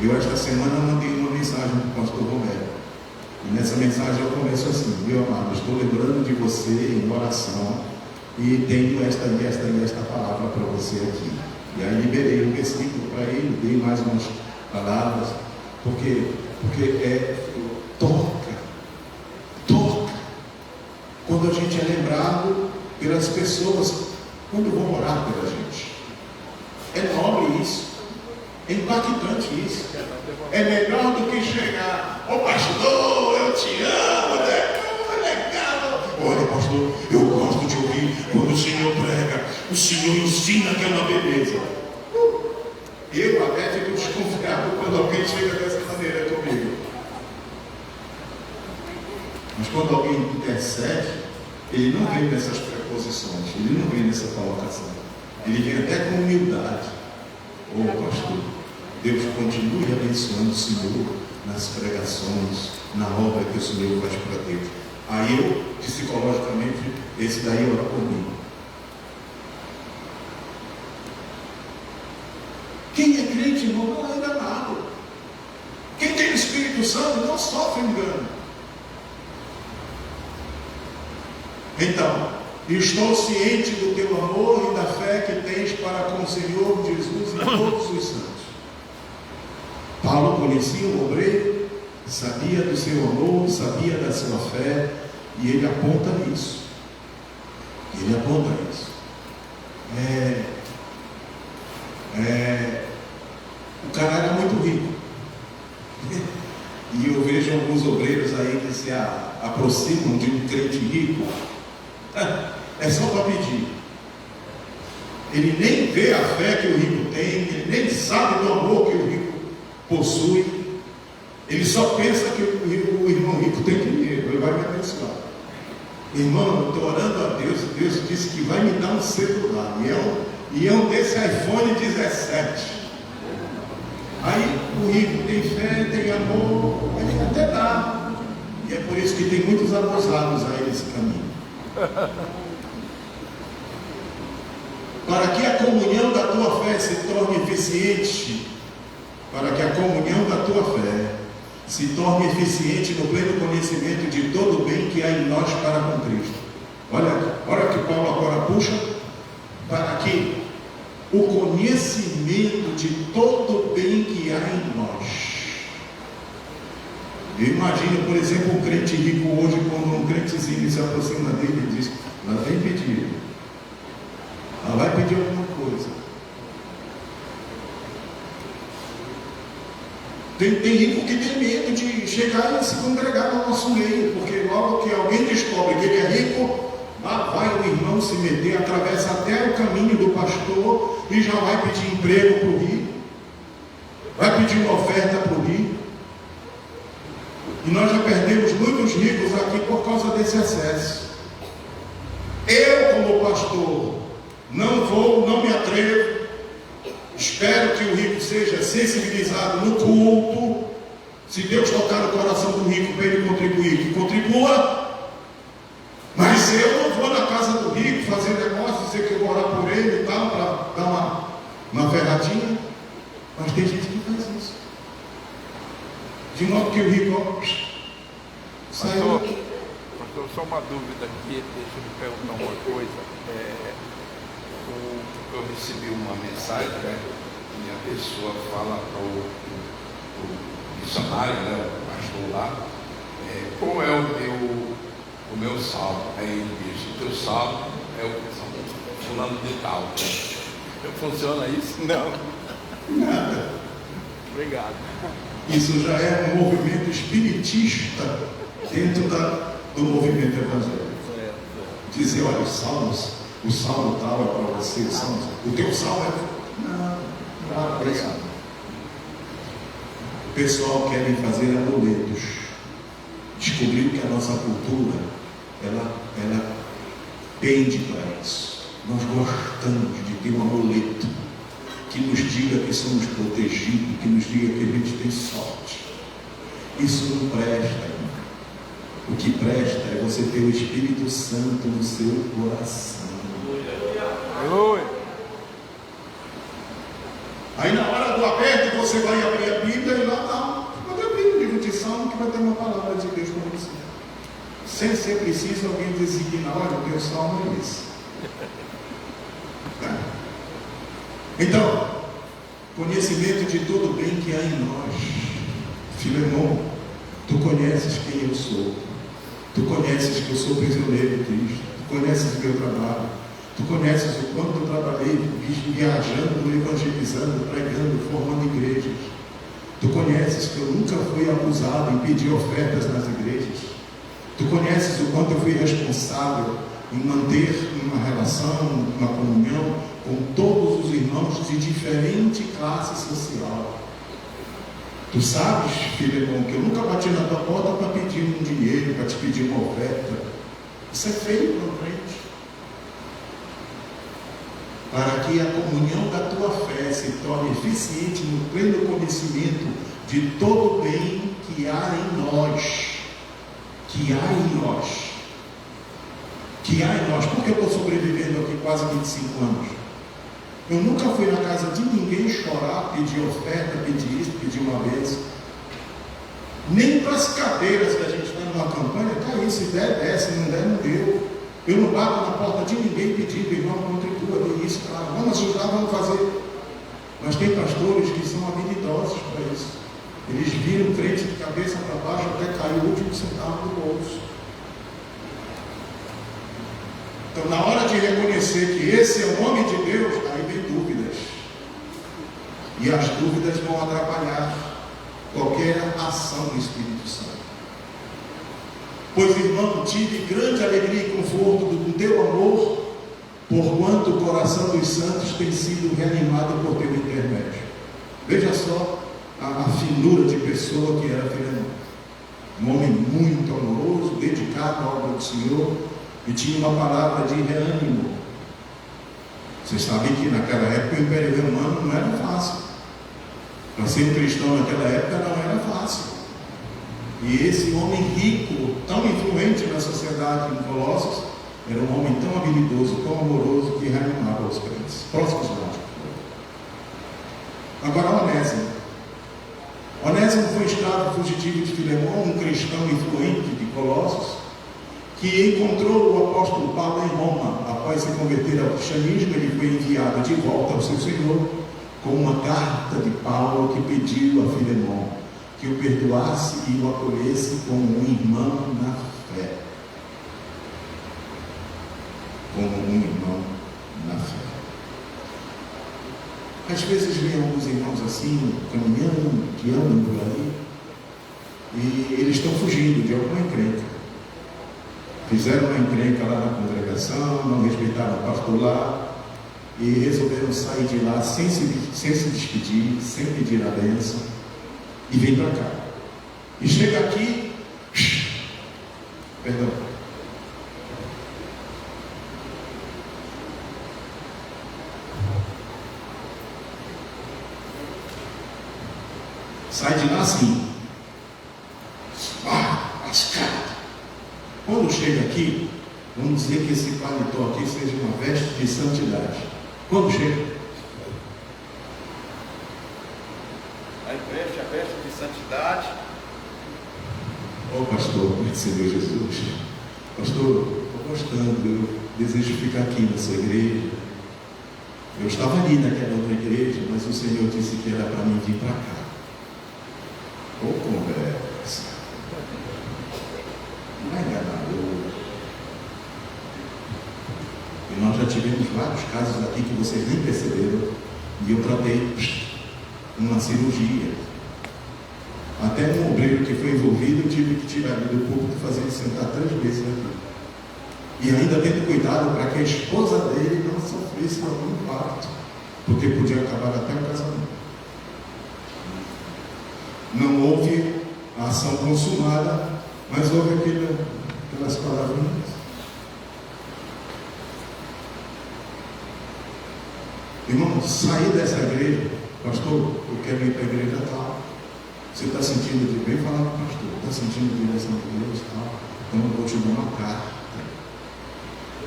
Speaker 3: Eu esta semana mandei uma mensagem para o pastor Romero, e nessa mensagem eu começo assim: meu amado, estou lembrando de você em oração, e tenho esta palavra para você aqui. E aí liberei um versículo para ele, dei mais umas palavras, porque toca quando a gente é lembrado pelas pessoas quando vão orar pela gente. É nobre isso, é impactante isso. É melhor do que chegar: ô pastor, eu te amo, né? Legal. Olha pastor, eu gosto de ouvir quando o Senhor prega, o Senhor ensina que é uma beleza. Eu até fico desconfiado quando alguém chega dessa maneira comigo. Mas quando alguém intercede, ele não vem nessas preposições, ele não vem nessa colocação. Ele vem até com humildade. Ô pastor, Deus continue abençoando o Senhor nas pregações, na obra que o Senhor faz para Deus. Aí eu, psicologicamente, esse daí ora por mim. Quem é crente, irmão, não é enganado. Quem tem o Espírito Santo não sofre engano. Então, estou ciente do teu amor e da fé que tens para com o Senhor Jesus e todos os santos. Paulo conhecia o obreiro, sabia do seu amor, sabia da sua fé, e ele aponta isso. O cara era muito rico. E eu vejo alguns obreiros aí que se aproximam de um crente rico. É só para pedir. Ele nem vê a fé que o rico tem, ele nem sabe do amor que o rico possui. Ele só pensa que o irmão rico tem dinheiro, ele vai me abençoar. Irmão, eu estou orando a Deus, Deus disse que vai me dar um celular, e é um desse iPhone 17. Aí o rico tem fé, tem amor, ele até dá. E é por isso que tem muitos abusados aí nesse caminho. Para que a comunhão da tua fé se torne eficiente, no pleno conhecimento de todo o bem que há em nós para com Cristo. Olha que Paulo agora puxa, para que o conhecimento de todo o bem que há em nós. Eu imagino, por exemplo, um crente rico hoje, quando um crentezinho se aproxima dele e diz: lá vem pedir, ela vai pedir alguma coisa.
Speaker 4: Tem rico que tem medo de chegar e se congregar no nosso meio, porque logo que alguém descobre que ele é rico, lá vai o irmão se meter, atravessa até o caminho do pastor e já vai pedir emprego para o rico, vai pedir uma oferta para o rico. E nós já perdemos muitos ricos aqui por causa desse excesso. Eu, como pastor, não me atrevo. Espero que o rico seja sensibilizado no culto. Se Deus tocar no coração do rico para ele contribuir, que contribua. Mas eu não vou na casa do rico fazer negócio, dizer que eu vou orar por ele e tal, para dar uma ferradinha. Mas tem gente que faz isso. De modo que o rico saiu.
Speaker 5: Pastor, só uma dúvida aqui, deixa eu me perguntar uma coisa. Eu recebi uma mensagem, né, e a pessoa fala para o missionário, né, o pastor lá, qual é o meu salmo? Aí ele diz: o teu salmo é o fulano de tal. Funciona isso?
Speaker 4: Não, nada.
Speaker 5: Obrigado.
Speaker 4: Isso já é um movimento espiritista dentro do movimento evangélico. Dizer, olha, o salmo tal é para você, o teu salmo é... Não, obrigado. O pessoal quer fazer amuletos. Descobriu que a nossa cultura, ela pende para isso. Nós gostamos de ter um amuleto que nos diga que somos protegidos, que nos diga que a gente tem sorte. Isso não presta, irmão. O que presta é você ter o Espírito Santo no seu coração.
Speaker 5: Aleluia.
Speaker 4: Aí na hora do aperto você vai abrir a Bíblia e lá está. Pode abrir o livro de Salmo que vai ter uma palavra de Deus para você. Sem ser preciso alguém designar, olha, o teu salmo é esse. Então, conhecimento de todo o bem que há em nós. Filemão, tu conheces quem eu sou. Tu conheces que eu sou prisioneiro de Cristo. Tu conheces o meu trabalho. Tu conheces o quanto eu trabalhei viajando, evangelizando, pregando, formando igrejas. Tu conheces que eu nunca fui abusado em pedir ofertas nas igrejas. Tu conheces o quanto eu fui responsável em manter uma relação, uma comunhão com todos os irmãos de diferente classe social. Tu sabes, Filemão, que eu nunca bati na tua porta para pedir um dinheiro, para te pedir uma oferta. Isso é feio para o crente. Para que a comunhão da tua fé se torne eficiente no pleno conhecimento de todo o bem que há em nós. Que há em nós. Que há em nós. Por que eu estou sobrevivendo aqui quase 25 anos? Eu nunca fui na casa de ninguém chorar, pedir oferta, pedir isso, pedir uma vez. Nem para as cadeiras que a gente está numa campanha, está aí, se der, desce, não der, não deu. Eu não bato na porta de ninguém pedindo, irmão, contribua, dê isso, claro, vamos ajudar, vamos fazer. Mas tem pastores que são habilidosos para isso. Eles viram o crente de cabeça para baixo até cair o último centavo do bolso. Então, na hora de reconhecer que esse é o nome de Deus, aí vem dúvidas. E as dúvidas vão atrapalhar qualquer ação do Espírito Santo. Pois, irmão, tive grande alegria e conforto do teu amor, porquanto o coração dos santos tem sido reanimado por teu intermédio. Veja só a finura de pessoa que era Filemão. Um homem muito amoroso, dedicado à obra do Senhor, e tinha uma palavra de reânimo. Vocês sabem que naquela época o Império Romano não era fácil. Para ser um cristão naquela época não era fácil. E esse homem rico, tão influente na sociedade em Colossos, era um homem tão habilidoso, tão amoroso, que reanimava os crentes. Próximo slide. Agora Onésimo. Onésimo foi escravo fugitivo de Filemão, um cristão influente de Colossos, que encontrou o apóstolo Paulo em Roma. Após se converter ao cristianismo, ele foi enviado de volta ao seu Senhor com uma carta de Paulo que pediu a Filemão que o perdoasse e o acolhesse como um irmão na fé. Como um irmão na fé. Às vezes vem alguns irmãos assim, caminhando, que andam por aí, e eles estão fugindo de alguma encrenca. Fizeram uma encrenca lá na congregação, não respeitaram o pastor lá, e resolveram sair de lá sem se despedir, sem pedir a bênção, e vem para cá. E chega aqui, perdão, sai de lá assim, lascado. Quando chega aqui, vamos dizer que esse paletó aqui seja uma veste de santidade. Quando chega,
Speaker 2: Aí veste a veste de santidade.
Speaker 4: ó pastor, Senhor Jesus, pastor, estou gostando, eu desejo ficar aqui nessa igreja. Eu estava ali naquela outra igreja, mas o Senhor disse que era para mim vir para cá. Ô conversa, não é enganador. E nós já tivemos vários casos aqui que vocês nem perceberam, e eu tratei uma cirurgia. Até um obreiro que foi envolvido, eu tive que tirar ele do púlpito e fazer ele sentar 3 vezes aqui. E ainda tendo cuidado para que a esposa dele não sofresse algum impacto, porque podia acabar até o casamento. Não houve a ação consumada, mas houve aquelas palavrinhas. Irmão, sair dessa igreja, pastor, eu quero ir para a igreja tal. Você está sentindo de bem? Falar para o pastor, está sentindo direção de Deus tal? Então eu vou te dar uma carta.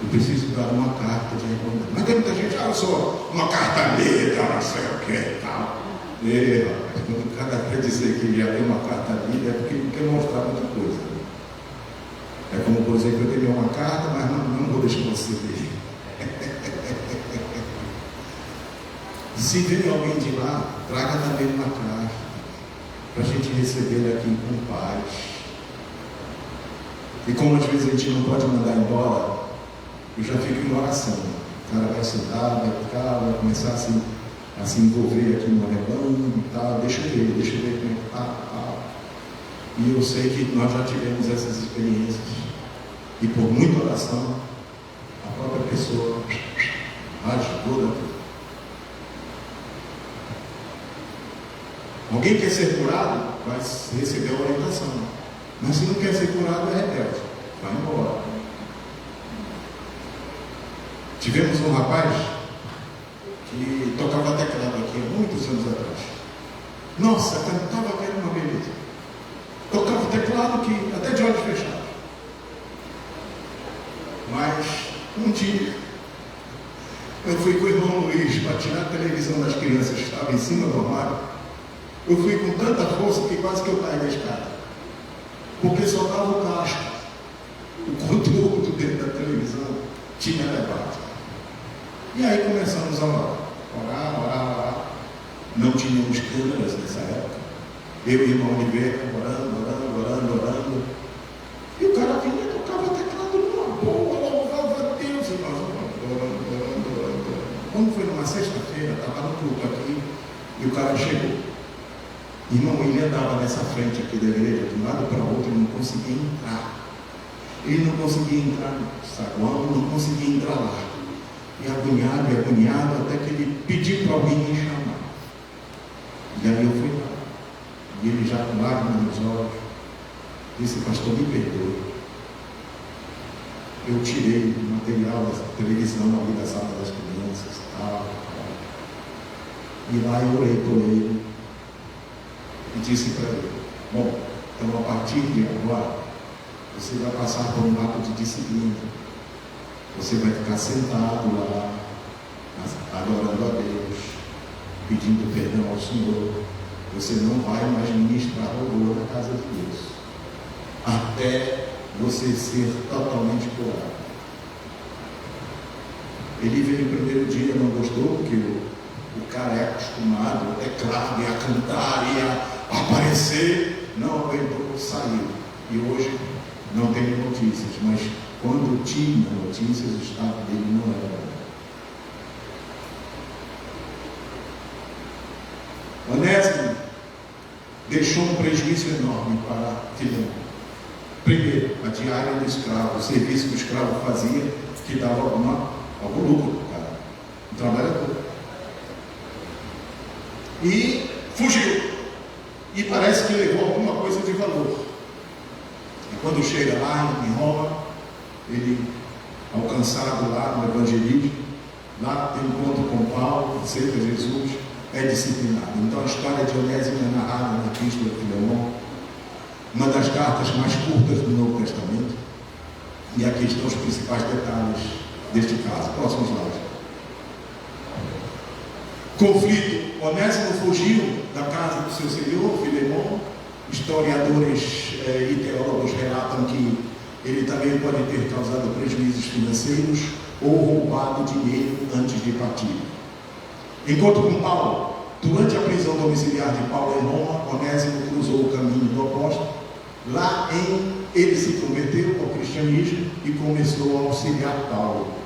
Speaker 4: Eu preciso dar uma carta de recompensa. Mas tem muita gente, eu sou uma carta lida, não sei o que tal. Quando o cara quer dizer que já tem uma carta lida, é porque ele quer mostrar muita coisa. É como, por exemplo, eu tenho uma carta, mas não vou deixar você ver. Se vem alguém de lá, traga também uma carta, para a gente receber aqui com paz. E como às vezes a gente não pode mandar embora, eu já fico em oração. O cara vai sentar, vai ficar, vai começar a se envolver aqui no rebanho e tal. Deixa eu ver como é que tá. E eu sei que nós já tivemos essas experiências. E por muita oração, a própria pessoa ajudou daqui. Alguém quer ser curado, vai receber a orientação. Mas se não quer ser curado, é rebelde. Vai embora. Tivemos um rapaz que tocava teclado aqui há muitos anos atrás. Nossa, cantava que era uma beleza. Tocava teclado que até de olhos fechados. Mas um dia eu fui com o irmão Luiz para tirar a televisão das crianças que estavam em cima do armário. Eu fui com tanta força que quase que eu caí da escada. Porque só estava o casco. O conteúdo dentro da televisão tinha levado. E aí começamos a orar. Não tínhamos câmeras nessa época. Eu e o irmão Oliveira orando. E o cara vinha e tocava teclado numa boa, louvava a Deus. E nós orando. Quando foi numa sexta-feira, estava no culto aqui, e o cara chegou. Irmão, ele andava nessa frente aqui da igreja, de um lado para o outro, e não conseguia entrar. Ele não conseguia entrar no saguão, não conseguia entrar lá. E agoniado, até que ele pediu para alguém me chamar. E aí eu fui lá. E ele já com lágrimas nos olhos, disse: pastor, me perdoe. Eu tirei o material da televisão ali da sala das crianças, tal. E lá eu orei por ele. E disse para ele: bom, então a partir de agora, você vai passar por um ato de disciplina. Você vai ficar sentado lá, adorando a Deus, pedindo perdão ao Senhor. Você não vai mais ministrar louvor na casa de Deus, até você ser totalmente curado. Ele veio no primeiro dia, não gostou, porque o cara é acostumado ao teclado, a cantar, a aparecer. Não aguentou, saiu. E hoje não tem notícias, mas quando tinha notícias, o estado dele não era. deixou um prejuízo enorme para Filemão. Primeiro, a diária do escravo, o serviço que o escravo fazia, que dava algum lucro, cara, um trabalhador. E fugiu. E parece que levou alguma coisa de valor. E quando chega lá em Roma, ele, alcançado lá no evangelismo, lá tem encontro com Paulo, aceita Jesus, é disciplinado. Então a história de Onésimo é narrada na Epístola de Filemão, uma das cartas mais curtas do Novo Testamento. E aqui estão os principais detalhes deste caso. Próximo slide. Conflito. Onésimo fugiu da casa do seu senhor, Filemão. Historiadores e teólogos relatam que ele também pode ter causado prejuízos financeiros ou roubado dinheiro antes de partir. Encontro com Paulo. Durante a prisão domiciliar de Paulo em Roma, Onésimo cruzou o caminho do apóstolo. Lá ele se converteu ao cristianismo e começou a auxiliar Paulo.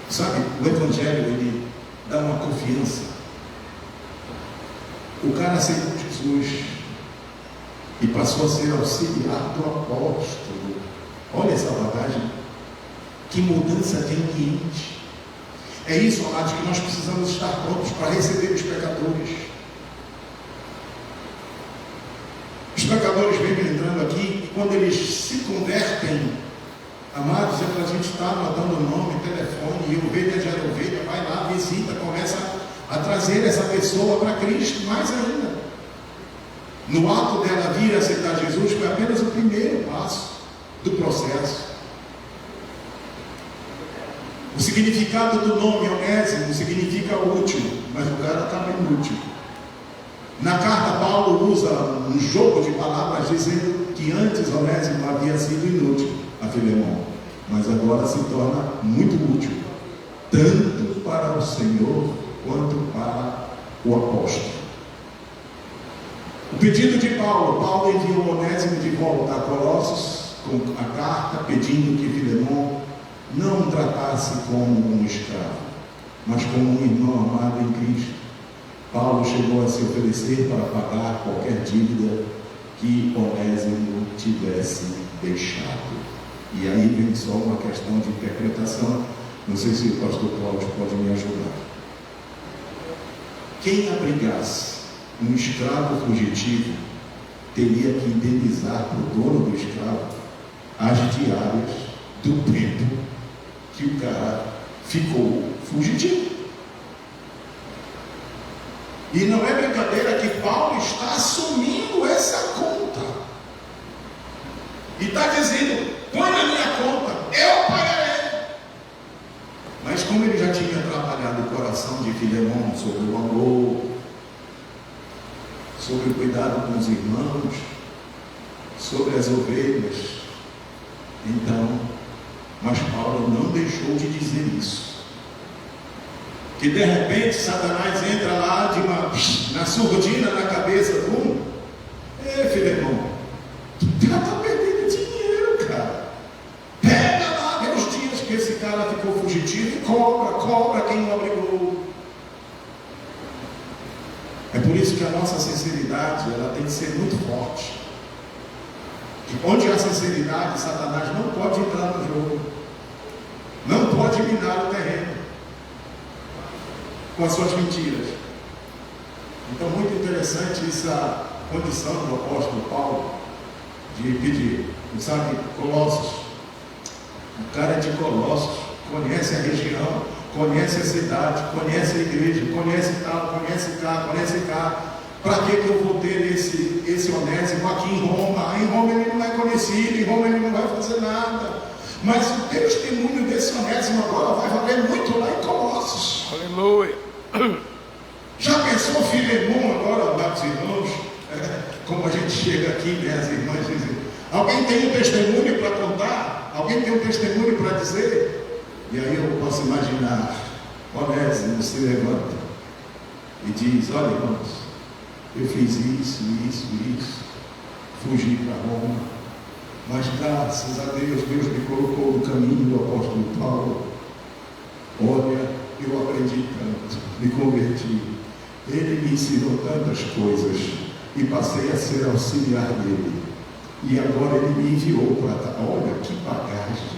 Speaker 4: Sabe, o evangelho, ele dá uma confiança. O cara aceitou Jesus e passou a ser auxiliar do apóstolo. Olha essa vantagem. Que mudança de ambiente. É isso, amados, que nós precisamos estar prontos para receber os pecadores. Os pecadores vêm entrando aqui e quando eles se convertem, amados, é para a gente estar dando nome, telefone, e ovelha de ovelha, vai lá, visita, começa a trazer essa pessoa para Cristo, mais ainda. No ato dela vir aceitar Jesus, foi apenas o primeiro passo do processo. O significado do nome Onésimo significa útil, mas o cara estava inútil. Na carta, Paulo usa um jogo de palavras dizendo que antes Onésimo havia sido inútil a Filemão, mas agora se torna muito útil, tanto para o Senhor quanto para o apóstolo. O pedido de Paulo enviou Onésimo de volta a Colossos com a carta pedindo que Filemão não o tratasse como um escravo, mas como um irmão amado em Cristo. Paulo chegou a se oferecer para pagar qualquer dívida que Onésimo tivesse deixado. E aí vem só uma questão de interpretação. Não sei se o pastor Cláudio pode me ajudar. Quem abrigasse um escravo fugitivo teria que indenizar para o dono do escravo as diárias do tempo que o cara ficou fugitivo. E não é brincadeira que Paulo está assumindo essa conta. E está dizendo, põe na minha conta, eu pagarei. Mas como ele já tinha trabalhado o coração de Filemão sobre o amor, sobre o cuidado com os irmãos, sobre as ovelhas, então, mas Paulo não deixou de dizer isso. Que de repente Satanás entra lá na surdina na cabeça do um. Filemão, tu está perdendo dinheiro, cara. Pega lá, vê os dias que esse cara ficou fugitivo e cobra quem não abrigou. É por isso que a nossa sinceridade, ela tem que ser muito forte. Onde há sinceridade, Satanás não pode entrar no jogo. Não pode minar o terreno com as suas mentiras. Então, muito interessante essa condição do apóstolo Paulo de pedir. Sabe, Colossos, o cara é de Colossos, conhece a região, conhece a cidade, conhece a igreja, conhece tal, conhece cá, conhece cá. Para que eu vou ter esse Onésimo aqui em Roma? Em Roma ele não é conhecido, em Roma ele não vai fazer nada. Mas o testemunho desse Onésimo agora vai valer muito lá em Colossos.
Speaker 5: Aleluia.
Speaker 4: Já pensou Filemão agora, amados irmãos? Como a gente chega aqui, né? As irmãs dizem, alguém tem um testemunho para contar? Alguém tem um testemunho para dizer? E aí eu posso imaginar, Onésimo se levanta e diz, olha irmãos, eu fiz isso, fugi para Roma, mas graças a Deus, Deus me colocou no caminho do apóstolo Paulo. Olha, eu aprendi tanto, me converti. Ele me ensinou tantas coisas e passei a ser auxiliar dele. E agora ele me enviou para... Olha que bagagem,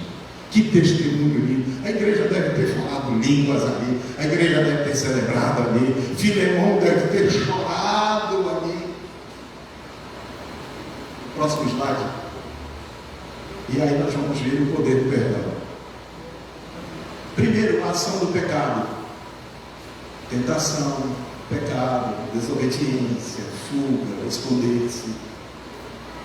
Speaker 4: que testemunho lindo. A igreja deve ter falado línguas ali, a igreja deve ter celebrado ali, Filemão deve ter chorado ali. Próximo slide. E aí nós vamos ver o poder do perdão. Primeiro, a ação do pecado. Tentação, pecado, desobediência, fuga, esconder-se.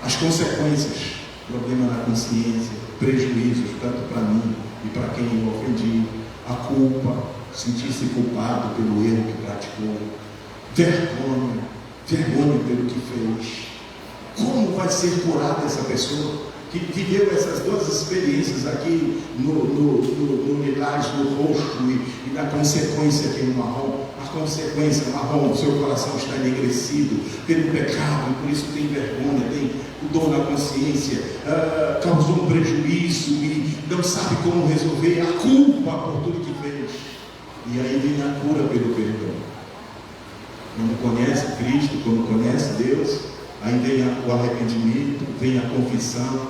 Speaker 4: As consequências, problema na consciência, prejuízos, tanto para mim e para quem eu ofendi. A culpa, sentir-se culpado pelo erro que praticou. Vergonha pelo que fez. Como vai ser curada essa pessoa que viveu essas duas experiências aqui no lilás, no roxo e na consequência aqui no marrom? A consequência marrom, seu coração está enegrecido pelo pecado e por isso tem vergonha, tem dor na consciência, causou um prejuízo e não sabe como resolver, a culpa por tudo que fez. E aí vem a cura pelo perdão. Quando conhece Cristo, quando conhece Deus, aí vem o arrependimento, vem a confissão,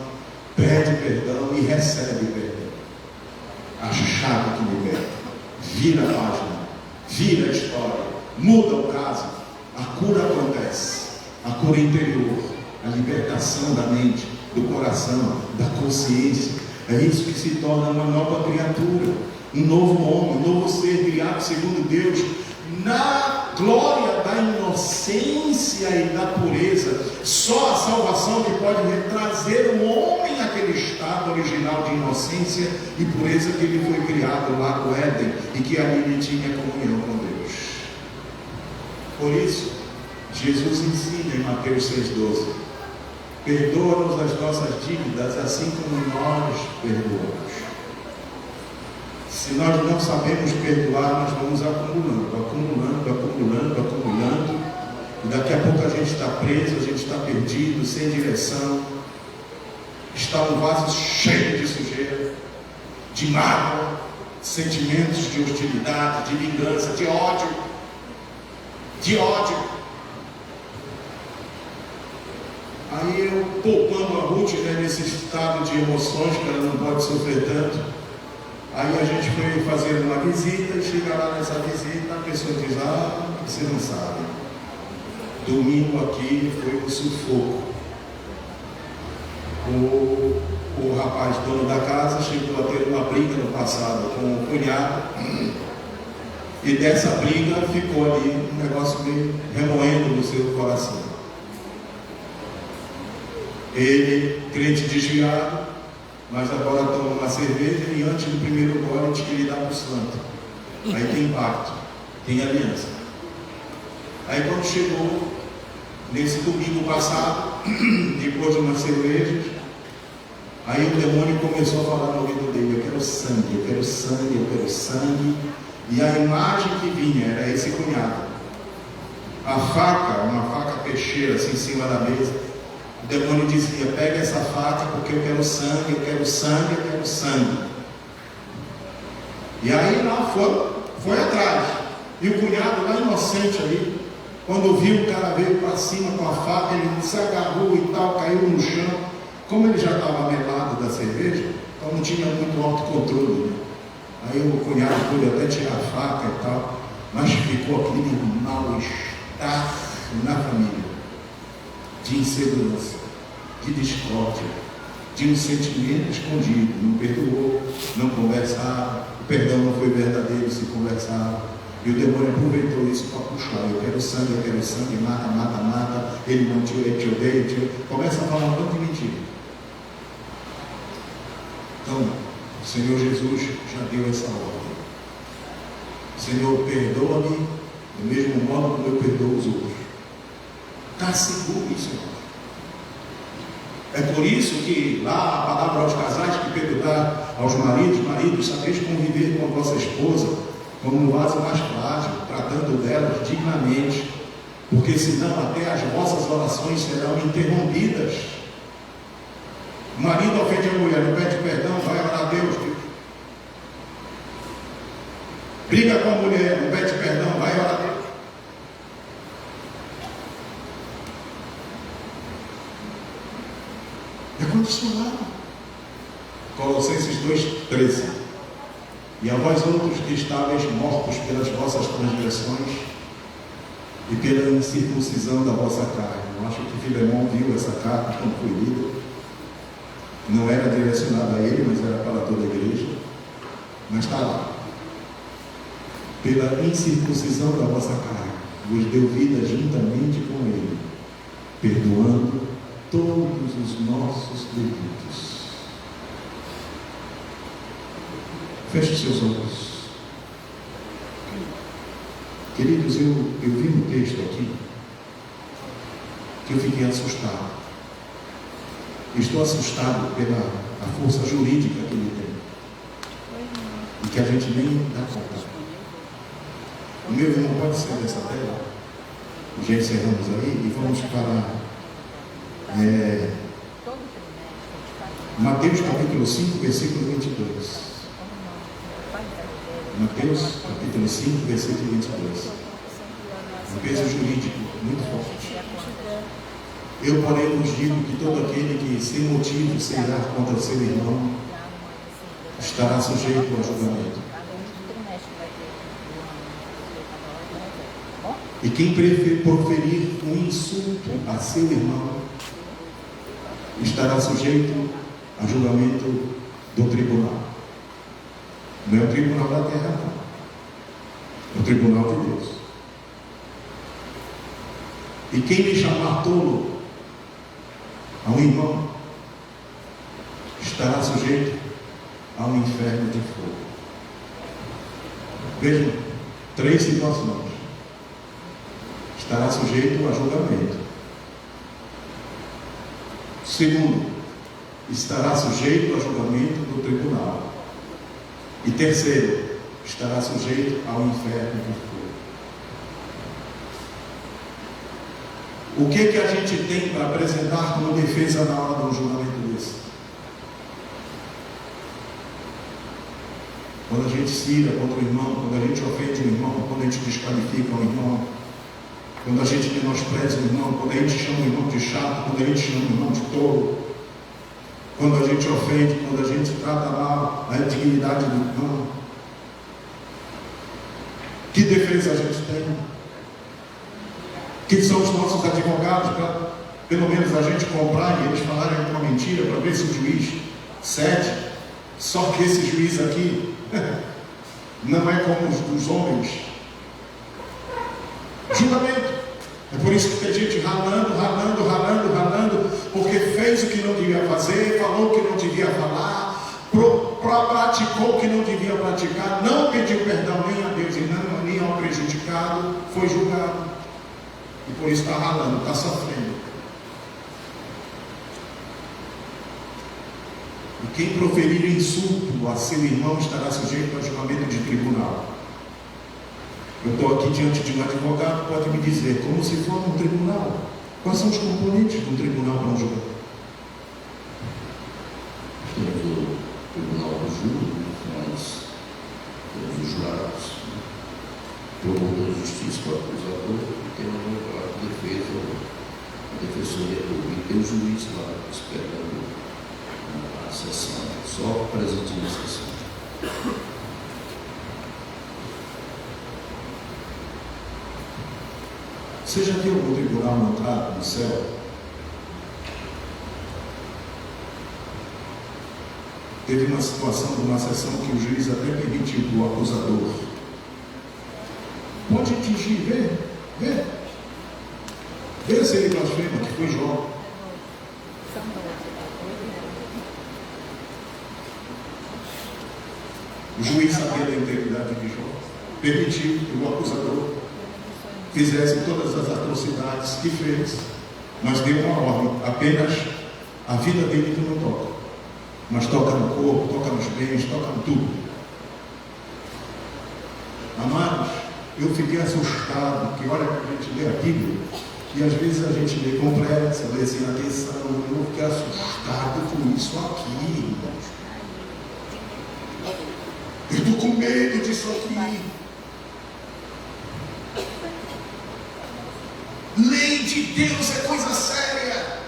Speaker 4: pede perdão e recebe perdão. A chave que liberta, vira a página, vira a história, muda o caso, a cura acontece, a cura interior, a libertação da mente, do coração, da consciência. É isso que se torna uma nova criatura, um novo homem, um novo ser criado segundo Deus, na glória da inocência e da pureza. Só a salvação que pode trazer o homem àquele estado original de inocência e pureza que ele foi criado lá no Éden e que ali ele tinha comunhão com Deus. Por isso, Jesus ensina em Mateus 6,12: perdoa-nos as nossas dívidas assim como nós perdoamos. Se nós não sabemos perdoar, nós vamos acumulando, e daqui a pouco a gente está preso, a gente está perdido, sem direção, está um vaso cheio de sujeira, de mágoa, sentimentos de hostilidade, de vingança, de ódio. Aí eu poupando a Ruth, nesse estado de emoções que ela não pode sofrer tanto. Aí a gente foi fazer uma visita, chega lá nessa visita, a pessoa diz: você não sabe, domingo aqui foi um sufoco. O rapaz dono da casa chegou a ter uma briga no passado com o cunhado, e dessa briga ficou ali um negócio meio remoendo no seu coração. Ele, crente desviado, mas agora toma uma cerveja e antes do primeiro gole diz que ele dá para o santo. Aí tem pacto, tem aliança. Aí quando chegou nesse domingo passado, depois de uma cerveja, aí o demônio começou a falar no ouvido dele: eu quero sangue, eu quero sangue, eu quero sangue. E a imagem que vinha era esse cunhado, a faca, uma faca peixeira assim em cima da mesa. O demônio dizia: pega essa faca porque eu quero sangue, eu quero sangue, eu quero sangue. E aí lá foi atrás. E o cunhado lá inocente ali, quando viu o cara veio para cima com a faca, ele se agarrou e tal, caiu no chão. Como ele já estava melado da cerveja, então não tinha muito autocontrole, né? Aí o cunhado pôde até tirar a faca e tal, mas ficou aquele mal-estar na família, de insegurança, de discórdia, de um sentimento escondido. Não perdoou, não conversava, o perdão não foi verdadeiro, se conversava. E o demônio aproveitou isso para puxar: eu quero sangue, mata, ele não te odeia, começa a falar um tanto de mentira. Então, o Senhor Jesus já deu essa ordem: Senhor, perdoa-me do mesmo modo como eu perdoo os outros. Está seguro isso, irmão? É por isso que lá a palavra aos casais que Pedro dá aos maridos, sabeis conviver com a vossa esposa como um vaso mais frágil, tratando delas dignamente, porque senão até as vossas orações serão interrompidas. O marido ofende a mulher, não pede perdão, vai orar a Deus. Briga com a mulher, não pede perdão, vai orar a Deus. É condicionado. Colossenses 2,13. E a vós outros que estáveis mortos pelas vossas transgressões e pela incircuncisão da vossa carne. Eu acho que Filemão viu essa carta quando foi lida. Não era direcionada a ele, mas era para toda a igreja. Mas está lá. Pela incircuncisão da vossa carne, vos deu vida juntamente com ele, perdoando todos os nossos delitos. Feche seus olhos. Queridos, eu vi no texto aqui que eu fiquei assustado. Estou assustado pela a força jurídica que ele tem e que a gente nem dá conta. O meu irmão pode ser dessa tela. Já encerramos aí e vamos para Mateus capítulo 5, versículo 22. Mateus capítulo 5, versículo 22. Um peso jurídico muito forte. Eu, porém, vos digo que todo aquele que sem motivo se irá contra seu irmão estará sujeito a julgamento. E quem proferir um insulto a seu irmão estará sujeito a julgamento do tribunal. Não é o tribunal da terra, não. É o tribunal de Deus. E quem me chamar tolo a um irmão estará sujeito a um inferno de fogo. Vejam, 3 situações. Estará sujeito a julgamento. Segundo, estará sujeito a julgamento do tribunal. E terceiro, estará sujeito ao inferno de fogo. O que a gente tem para apresentar como defesa na hora de um julgamento desse? Quando a gente se ira contra o irmão, quando a gente ofende o irmão, quando a gente desqualifica o irmão, quando a gente menospreza o irmão, quando a gente chama o irmão de chato, quando a gente chama o irmão de tolo, quando a gente ofende, quando a gente trata mal a dignidade do irmão. Que defesa a gente tem? Quem são os nossos advogados para, pelo menos, a gente comprar e eles falarem uma mentira para ver se o juiz cede? Só que esse juiz aqui não é como os dos homens. Julgamento. É por isso que tem gente ralando, porque fez o que não devia fazer, falou o que não devia falar, praticou o que não devia praticar, não pediu perdão nem a Deus e nem ao prejudicado, foi julgado. E por isso está ralando, está sofrendo. E quem proferir insulto a seu irmão estará sujeito a julgamento de tribunal. Eu estou aqui diante de um advogado, pode me dizer, como se for um tribunal, quais são os componentes do tribunal para um julgamento?
Speaker 1: Temos o tribunal do júri, nós temos os jurados, promotor de justiça, o acusador, e temos a defesa, a defensoria pública, e tem o juiz lá esperando a sessão, só presente na sessão.
Speaker 4: Você já viu algum tribunal montado no céu? Teve uma situação de uma sessão que o juiz até permitiu para o acusador. Pode atingir, vê se ele blasfema, que foi Jó. O juiz sabia da integridade de Jó, permitiu que o acusador fizesse todas as atrocidades que fez, mas deu uma ordem, apenas a vida dele que não toca, mas toca no corpo, toca nos bens, toca em tudo. Amados, eu fiquei assustado, que olha que a gente lê a Bíblia, e às vezes a gente lê complexo, lê sem atenção, eu fiquei assustado com isso aqui, irmãos. Eu estou com medo disso aqui. Lei de Deus é coisa séria.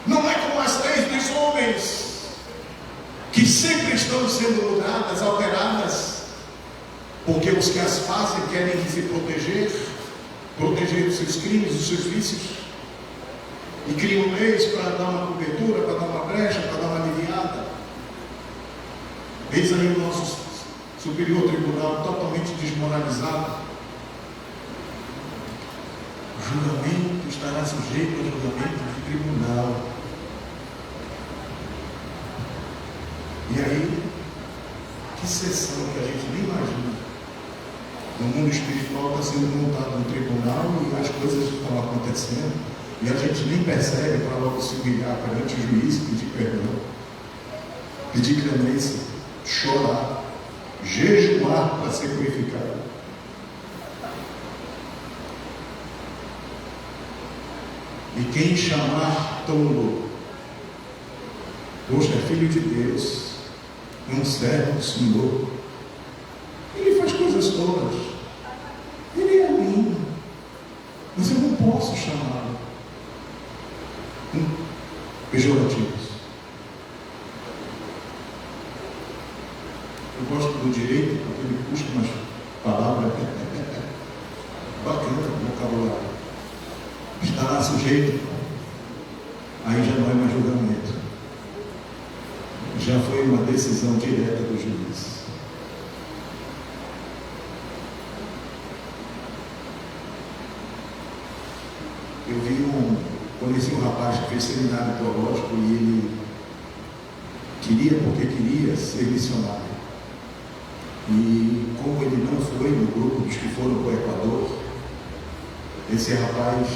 Speaker 4: Não é como as leis dos homens, que sempre estão sendo mudadas, alteradas, porque os que as fazem querem se proteger dos seus crimes, dos seus vícios, e criam leis para dar uma cobertura, para dar uma brecha, para dar uma aliviada. Eis aí o nosso Superior Tribunal totalmente desmoralizado. O julgamento estará sujeito ao julgamento de tribunal. E aí, que sessão que a gente nem imagina. No mundo espiritual está sendo montado um tribunal e as coisas estão acontecendo e a gente nem percebe para logo se humilhar perante o juiz, pedir perdão, pedir clemência, chorar, jejuar para ser purificado. E quem chamar tolo, poxa, é filho de Deus, é um servo do Senhor, ele faz coisas todas, ele é lindo, mas eu não posso chamá-lo pejorativos. Eu gosto do direito, porque ele puxa umas palavras bacana, vocabulário. Estará sujeito, aí já não é mais julgamento, já foi uma decisão direta do juiz. Conheci um rapaz que fez seminário teológico e ele queria ser missionário. E como ele não foi no grupo dos que foram para o Equador, esse rapaz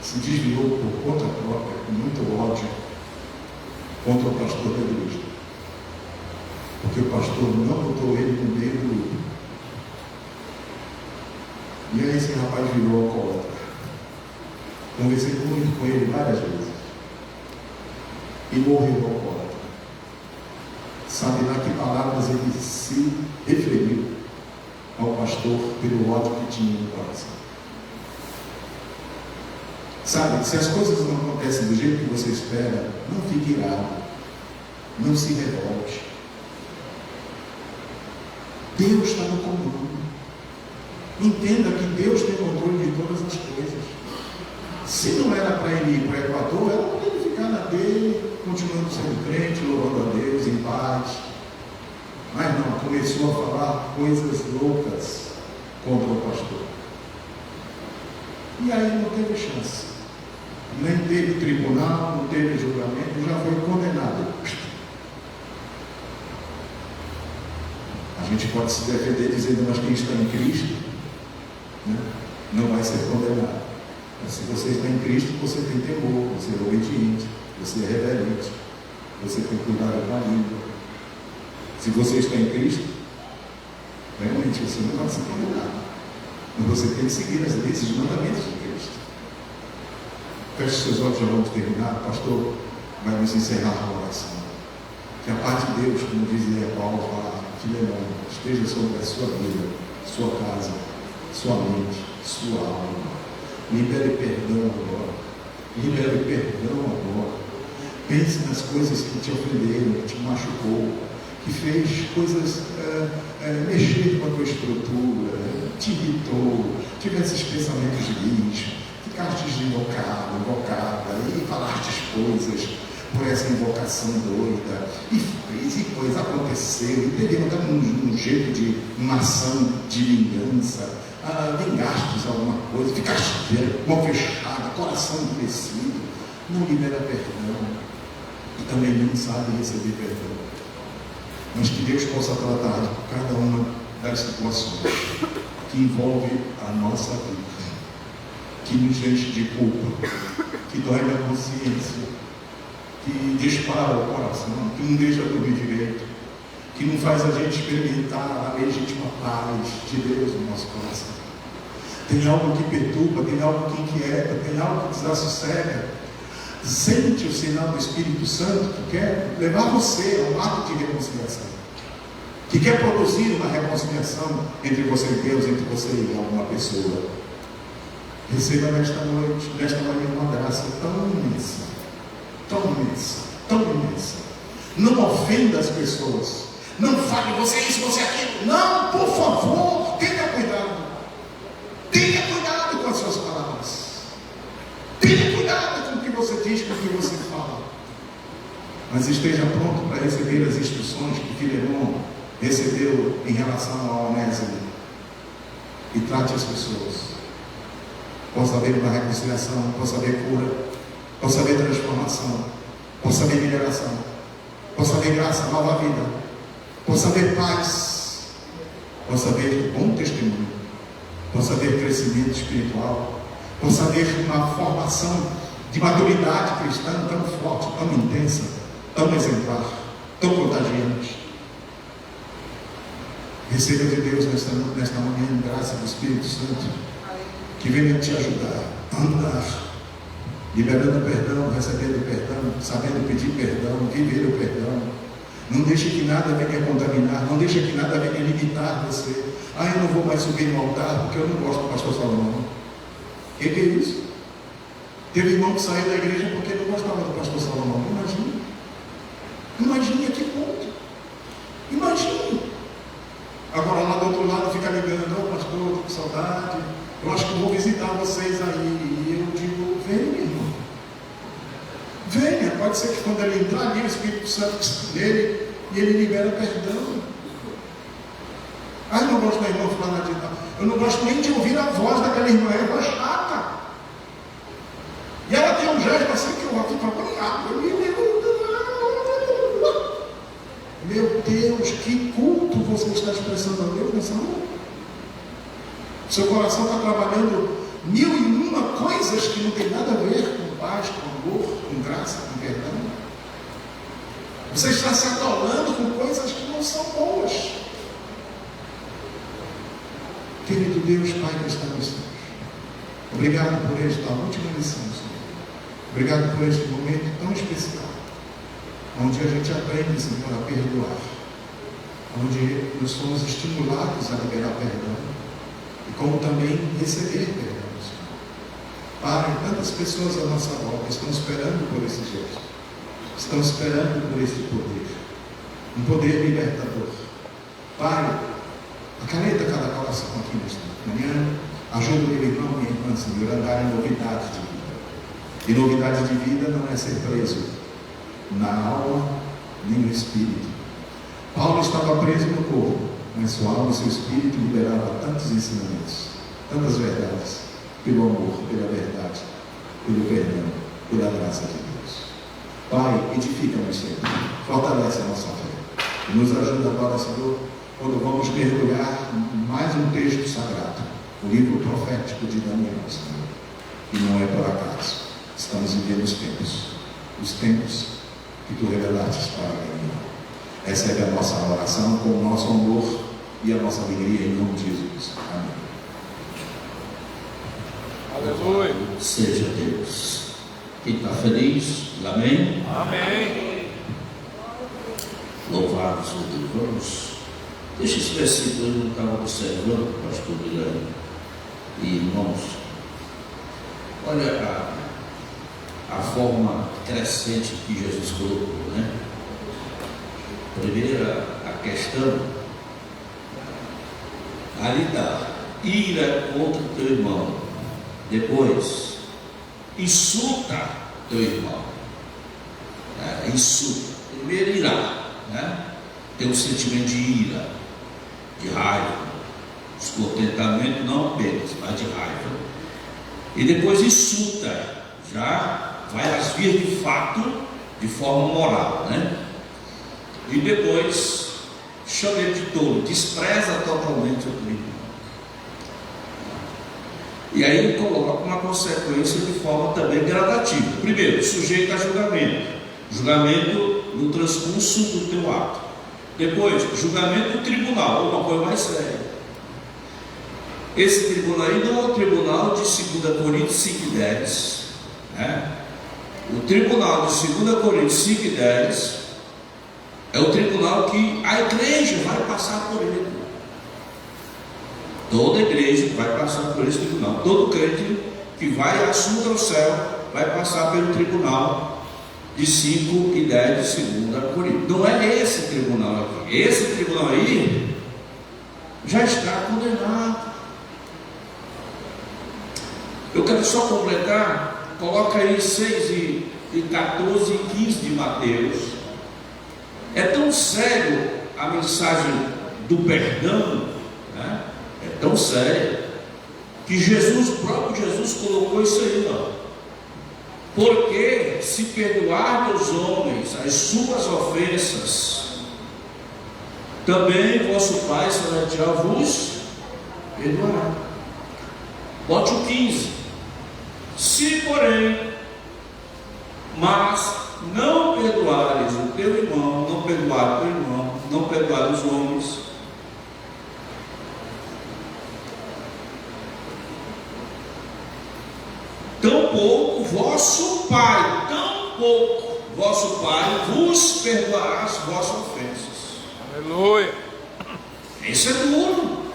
Speaker 4: se desviou por conta própria, com muito ódio, contra o pastor da igreja. Porque o pastor não botou ele no meio do grupo. E aí esse rapaz virou alcoólatra. Conversei muito com ele várias vezes. E morreu alcoólatra. Sabe lá que palavras ele se referiu ao pastor pelo ódio que tinha no coração. Sabe, se as coisas não acontecem do jeito que você espera, não fique irado, não se revolte. Deus está no comando. Entenda que Deus tem controle de todas as coisas. Se não era para ele ir para o Equador, era para ele ficar na dele, continuando sendo crente, louvando a Deus em paz. Mas não, começou a falar coisas loucas contra o pastor. E aí não teve chance. Nem teve tribunal, não teve julgamento, já foi condenado. A gente pode se defender dizendo, mas quem está em Cristo, né, não vai ser condenado. Mas se você está em Cristo, você tem temor, você é obediente, você é reverente, você tem cuidado com a língua. Se você está em Cristo, realmente você não vai ser condenado. Mas você tem que seguir as leis e os mandamentos de Cristo. Feche seus olhos, já vamos terminar. O pastor vai nos encerrar com a oração. Que a paz de Deus, como dizia Paulo, fala, Filemão, esteja sobre a sua vida, sua casa, sua mente, sua alma. Libere perdão agora. Libere perdão agora. Pense nas coisas que te ofenderam, que te machucou, que fez coisas, mexer com a tua estrutura, te irritou, tivesse esses pensamentos de lixo, ficaste invocada, e falaste coisas por essa invocação doida, e fez, e coisa aconteceu, e teve um jeito de uma ação de vingança, vingastes alguma coisa, ficaste mão fechada, coração endurecido, não libera perdão, e também não sabe receber perdão. Mas que Deus possa tratar de cada uma das situações que envolve a nossa vida, que nos enche de culpa, que dói na consciência, que dispara o coração, que não deixa dormir direito, que não faz a gente experimentar a legítima paz de Deus no nosso coração. Tem algo que perturba, tem algo que inquieta, tem algo que desassossega. Sente o sinal do Espírito Santo que quer levar você a um ato de reconciliação. que quer produzir uma reconciliação entre você e Deus, entre você e alguma pessoa, receba nesta noite, nesta manhã, uma graça tão imensa, tão imensa, tão imensa. Não ofenda as pessoas, não fale você isso, você aquilo, não, por favor, tenha cuidado com as suas palavras, tenha cuidado com o que você diz, com o que você fala, mas esteja pronto para receber as instruções que Filemão recebeu em relação ao Onésimo, e trate as pessoas. Possa haver uma reconciliação, possa haver cura, possa haver transformação, possa haver melhoração, possa haver graça, nova vida, possa haver paz, possa haver bom testemunho, possa haver crescimento espiritual, possa haver uma formação de maturidade cristã tão forte, tão intensa, tão exemplar, tão contagiante. Receba de Deus nesta manhã, graça do Espírito Santo, que venha te ajudar a andar, liberando perdão, recebendo perdão, sabendo pedir perdão, viver o perdão. Não deixe que nada venha contaminar, não deixe que nada venha limitar você. Eu não vou mais subir no altar porque eu não gosto do pastor Salomão. O que é isso? Teve irmão que saiu da igreja porque não gostava do pastor Salomão. Imagine a que ponto. Imagine. Agora lá do outro lado fica ligando, pastor, estou com saudade, eu acho que vou visitar vocês aí. E eu digo, venha, irmão. Venha, pode ser que quando ele entrar ali, o Espírito Santo nele, e ele libera perdão. Eu não gosto da irmã fulana de tal. Eu não gosto nem de ouvir a voz daquela irmã, é voz chata. E ela tem um gesto assim que eu fico apanhado. Meu Deus, que culto você está expressando a Deus nessa hora? Seu coração está trabalhando 1001 coisas que não tem nada a ver com paz, com amor, com graça, com perdão. Você está se atolando com coisas que não são boas. Querido Deus, Pai que está nos céus, obrigado por esta última lição, Senhor. Obrigado por este momento tão especial, onde a gente aprende, Senhor, a perdoar, onde nós somos estimulados a liberar perdão, e como também receber perdão, Senhor. Pai, tantas pessoas à nossa volta estão esperando por esse gesto, estão esperando por esse poder, um poder libertador. Pai, acalenta cada coração aqui nesta manhã, ajuda o meu irmão e minha irmã, Senhor, a andar em novidade de vida. E novidade de vida não é ser preso na alma nem no espírito. Paulo estava preso no corpo, mas sua alma e seu espírito liberava tantos ensinamentos, tantas verdades, pelo amor, pela verdade, pelo perdão, pela graça de Deus. Pai, edifica-nos sempre, fortalece a nossa fé e nos ajuda agora, Senhor, quando vamos mergulhar em mais um texto sagrado, o livro profético de Daniel, Senhor. E não é por acaso, estamos vivendo os tempos que tu revelaste para Daniel. Recebe a nossa oração com o nosso amor e a nossa alegria em nome de Jesus. Amém.
Speaker 5: Aleluia.
Speaker 1: Seja Deus. Quem está feliz, amém?
Speaker 5: Amém.
Speaker 1: Louvado seja Deus. Vamos. Deixa esse versículo, eu não estava observando, pastor Guilherme e irmãos. Olha a forma crescente que Jesus colocou, né? Primeira, a questão, ali está, ira contra o teu irmão. Depois, insulta teu irmão. Insulta. Primeiro, irá, né? Tem um sentimento de ira, de raiva, descontentamento, não apenas, mas de raiva. E depois insulta, já vai às vias de fato, de forma moral, né? E depois chama ele de tolo, despreza totalmente o teu irmão. E aí ele coloca uma consequência de forma também gradativa. Primeiro, sujeito a julgamento no transcurso do teu ato. Depois, julgamento do tribunal, uma coisa mais séria. Esse tribunal aí não é o tribunal de 2 Coríntios 5:10, né? O tribunal de 2 Coríntios 5:10 é o tribunal que a igreja vai passar por ele. Toda igreja vai passar por esse tribunal. Todo crente que vai assunto ao céu vai passar pelo tribunal de 5 e 10 de 2 Coríntios. Não é esse tribunal aqui. Esse tribunal aí já está condenado. Eu quero só completar. Coloca aí 6 e 14 e 15 de Mateus. É tão sério a mensagem do perdão, né? É tão sério que Jesus, o próprio Jesus, colocou isso aí, ó. Porque se perdoar aos homens as suas ofensas, também vosso Pai Celestial vos perdoará. Bote o 15. Se, porém, mas não perdoares o teu irmão, não perdoar o teu irmão, não perdoar os homens, tampouco vosso Pai vos perdoará as vossas ofensas.
Speaker 5: Aleluia.
Speaker 1: Isso é duro.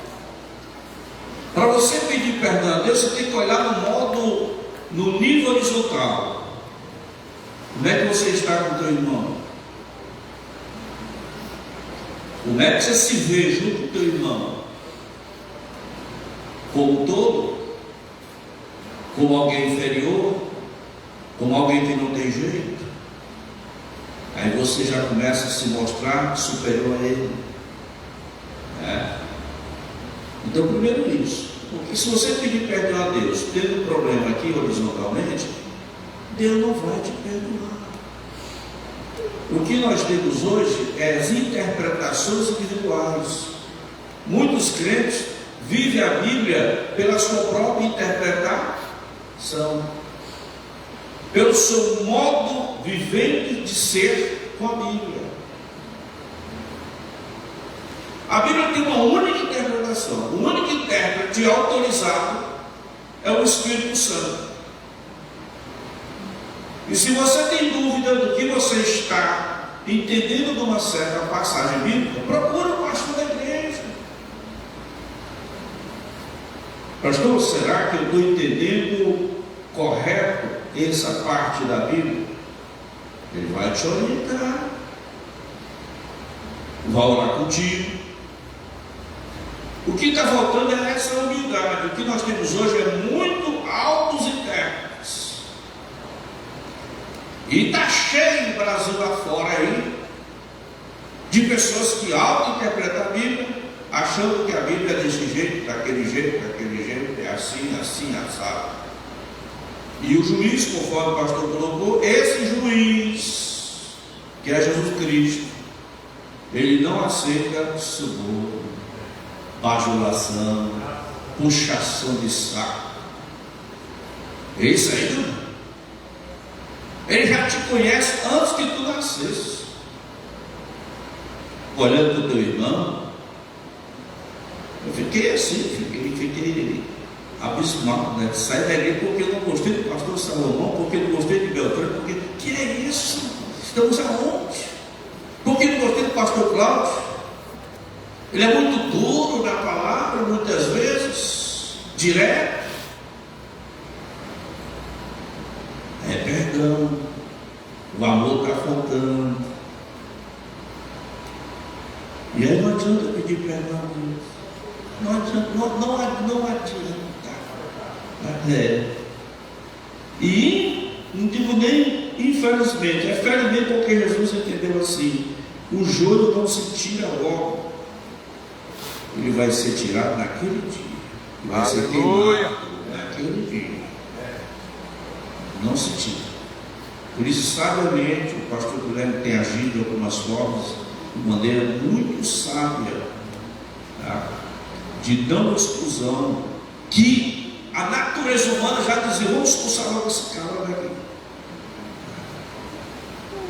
Speaker 1: Para você pedir perdão a Deus, você tem que olhar no nível horizontal. Como é que você está com o teu irmão? Como é que você se vê junto com o teu irmão? Como todo? Como alguém inferior? Como alguém que não tem jeito? Aí você já começa a se mostrar superior a ele. Então, primeiro isso. Porque se você pedir perdão a Deus, tendo um problema aqui horizontalmente, Deus não vai te perdoar. O que nós temos hoje é as interpretações individuais. Muitos crentes vivem a Bíblia pela sua própria interpretação, pelo seu modo vivente de ser com a Bíblia. A Bíblia tem uma única interpretação. O único intérprete autorizado é o Espírito Santo. E se você tem dúvida do que você está entendendo de uma certa passagem bíblica, procura o pastor da igreja. Pastor, será que eu estou entendendo correto essa parte da Bíblia? Ele vai te orientar, vai orar contigo. O que está faltando é essa humildade. O que nós temos hoje é muito altos intérpretes. E está cheio no Brasil lá fora aí de pessoas que auto-interpretam a Bíblia, achando que a Bíblia é desse jeito, daquele jeito, é assim, assado. E o juiz, conforme o pastor colocou, esse juiz, que é Jesus Cristo, ele não aceita suborno, bajulação, puxação de saco. É isso aí, não? Ele já te conhece antes que tu nascesse. Olhando para o teu irmão, eu fiquei assim, fiquei abismado, né? Saí dali porque eu não gostei do pastor Salomão, porque eu não gostei de Beltrano, porque que é isso? Estamos aonde? Porque eu não gostei do pastor Cláudio. Ele é muito duro na palavra, muitas vezes, direto. É perdão, o amor está faltando. E aí não adianta pedir perdão a Deus. Não adianta. E não digo nem infelizmente, é felizmente porque Jesus entendeu assim: o joio não se tira logo, ele vai ser tirado naquele dia, vai ser queimado naquele dia, não se tira. Por isso, sabiamente, o pastor Guilherme tem agido de algumas formas, de maneira muito sábia, tá? De não exclusão, que a natureza humana já dizia: vamos expulsar logo esse cara daqui.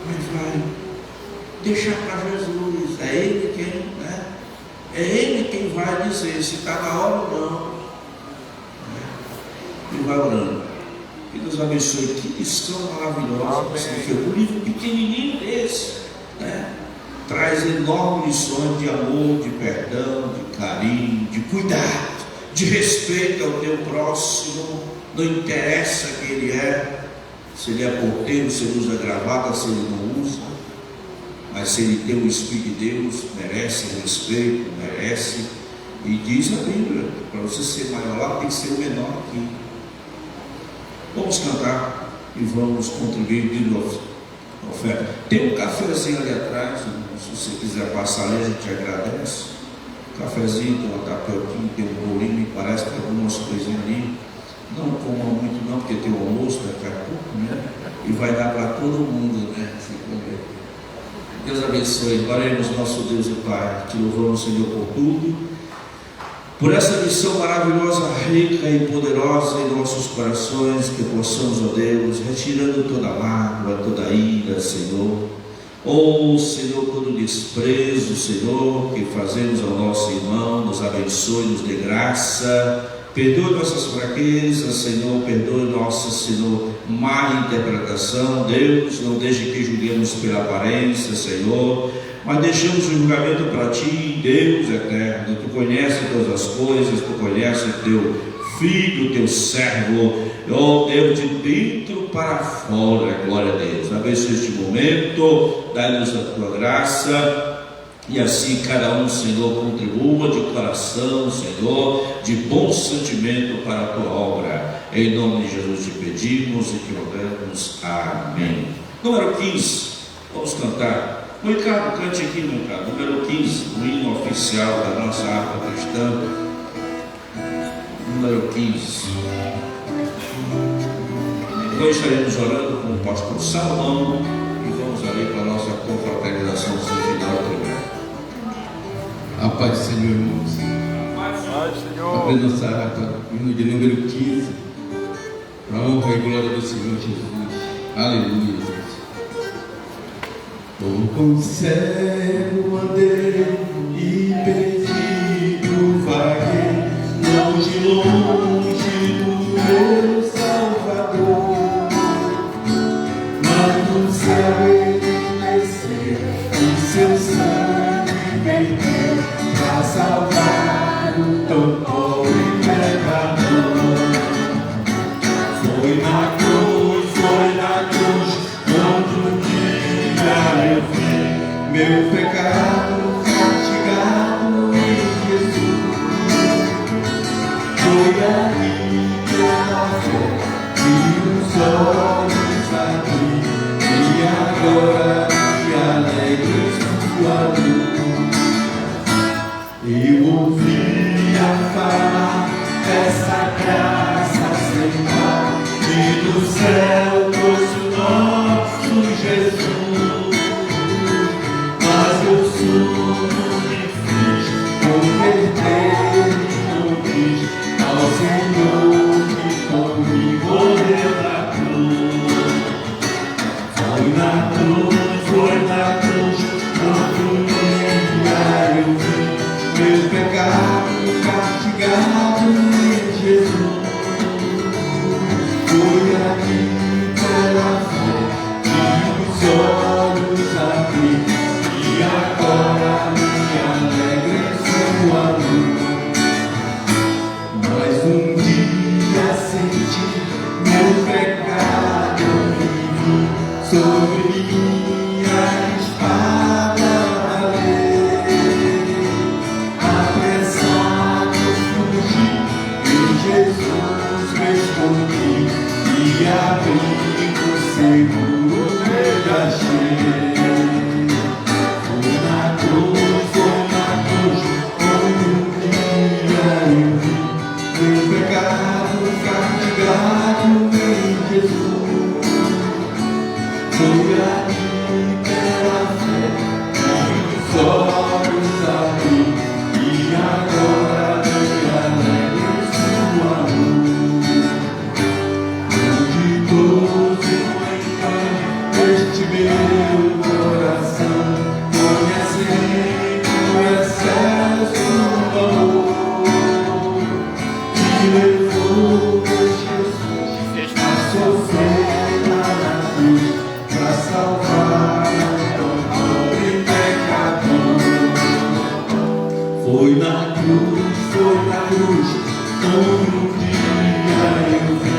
Speaker 1: Mas vai deixar para Jesus, é Ele quem, né? É Ele quem vai dizer se está na hora ou não. E vai orando. Que Deus abençoe. Que lição maravilhosa. Um livro pequenininho desse, né? traz enormes lições de amor, de perdão, de carinho, de cuidado, de respeito ao teu próximo. Não interessa quem ele é, se ele é porteiro, se ele usa gravata, se ele não usa, mas se ele tem o Espírito de Deus, merece respeito, merece. E diz a Bíblia, para você ser maior lá, tem que ser o menor aqui. Vamos cantar e vamos contribuir de novo a oferta. Tem um cafezinho ali atrás, se você quiser passar ali, a gente agradece. Um cafezinho, tem uma tapioquinha, tem um bolinho, me parece que tem algumas coisinhas ali. Não comam muito não, porque tem o almoço daqui a pouco, né? E vai dar para todo mundo, né? Se comer. Deus abençoe. Oremos, nosso Deus e Pai. Te louvamos, Senhor, por tudo. Por essa missão maravilhosa, rica e poderosa em nossos corações, que possamos, ó Deus, retirando toda mágoa, toda ira, Senhor. Senhor, todo desprezo, Senhor, que fazemos ao nosso irmão, nos abençoe, nos dê graça. Perdoe nossas fraquezas, Senhor, perdoe nossa, Senhor, má interpretação. Deus, não deixe que julguemos pela aparência, Senhor, mas deixamos o julgamento para Ti, Deus eterno. Tu conheces todas as coisas, Tu conheces o Teu Filho, Teu servo, ó Deus, de dentro para fora. Glória a Deus. Abençoe este momento, dá-nos a Tua graça. E assim cada um, Senhor, contribua de coração, Senhor, de bom sentimento para a Tua obra. Em nome de Jesus te pedimos e te rogamos. Amém. Número 15, vamos cantar. O Ricardo, cante aqui, Ricardo. Número 15, o hino oficial da nossa harpa cristã. Número 15. Depois estaremos orando com o pastor Salomão e vamos ali para a nossa confraternização final primeiro.
Speaker 5: A paz do Senhor, irmãos.
Speaker 2: Paz, Senhor.
Speaker 5: Abre nossa harpa, hino de número 15, para a honra e glória do Senhor Jesus. Aleluia.
Speaker 3: Com cego andei e perdido vaguei, longe do meu Salvador. Mas do céu ele desceu e seu sangue verteu para salvar o tão pobre pecador. Foi na cruz, quando um dia eu vi meu pecado castigado em Jesus. Foi ali que a fé e os olhos abri, e agora me alegro sua luz. Eu ouvia falar dessa graça sem par, que do céu trouxe o nosso Jesus. Mas eu surdo me fiz, converter e não quis ao Senhor que por mim morreu na cruz. Foi na cruz, quando um dia eu vi meu pecado
Speaker 1: Foi na cruz, todo dia eu vi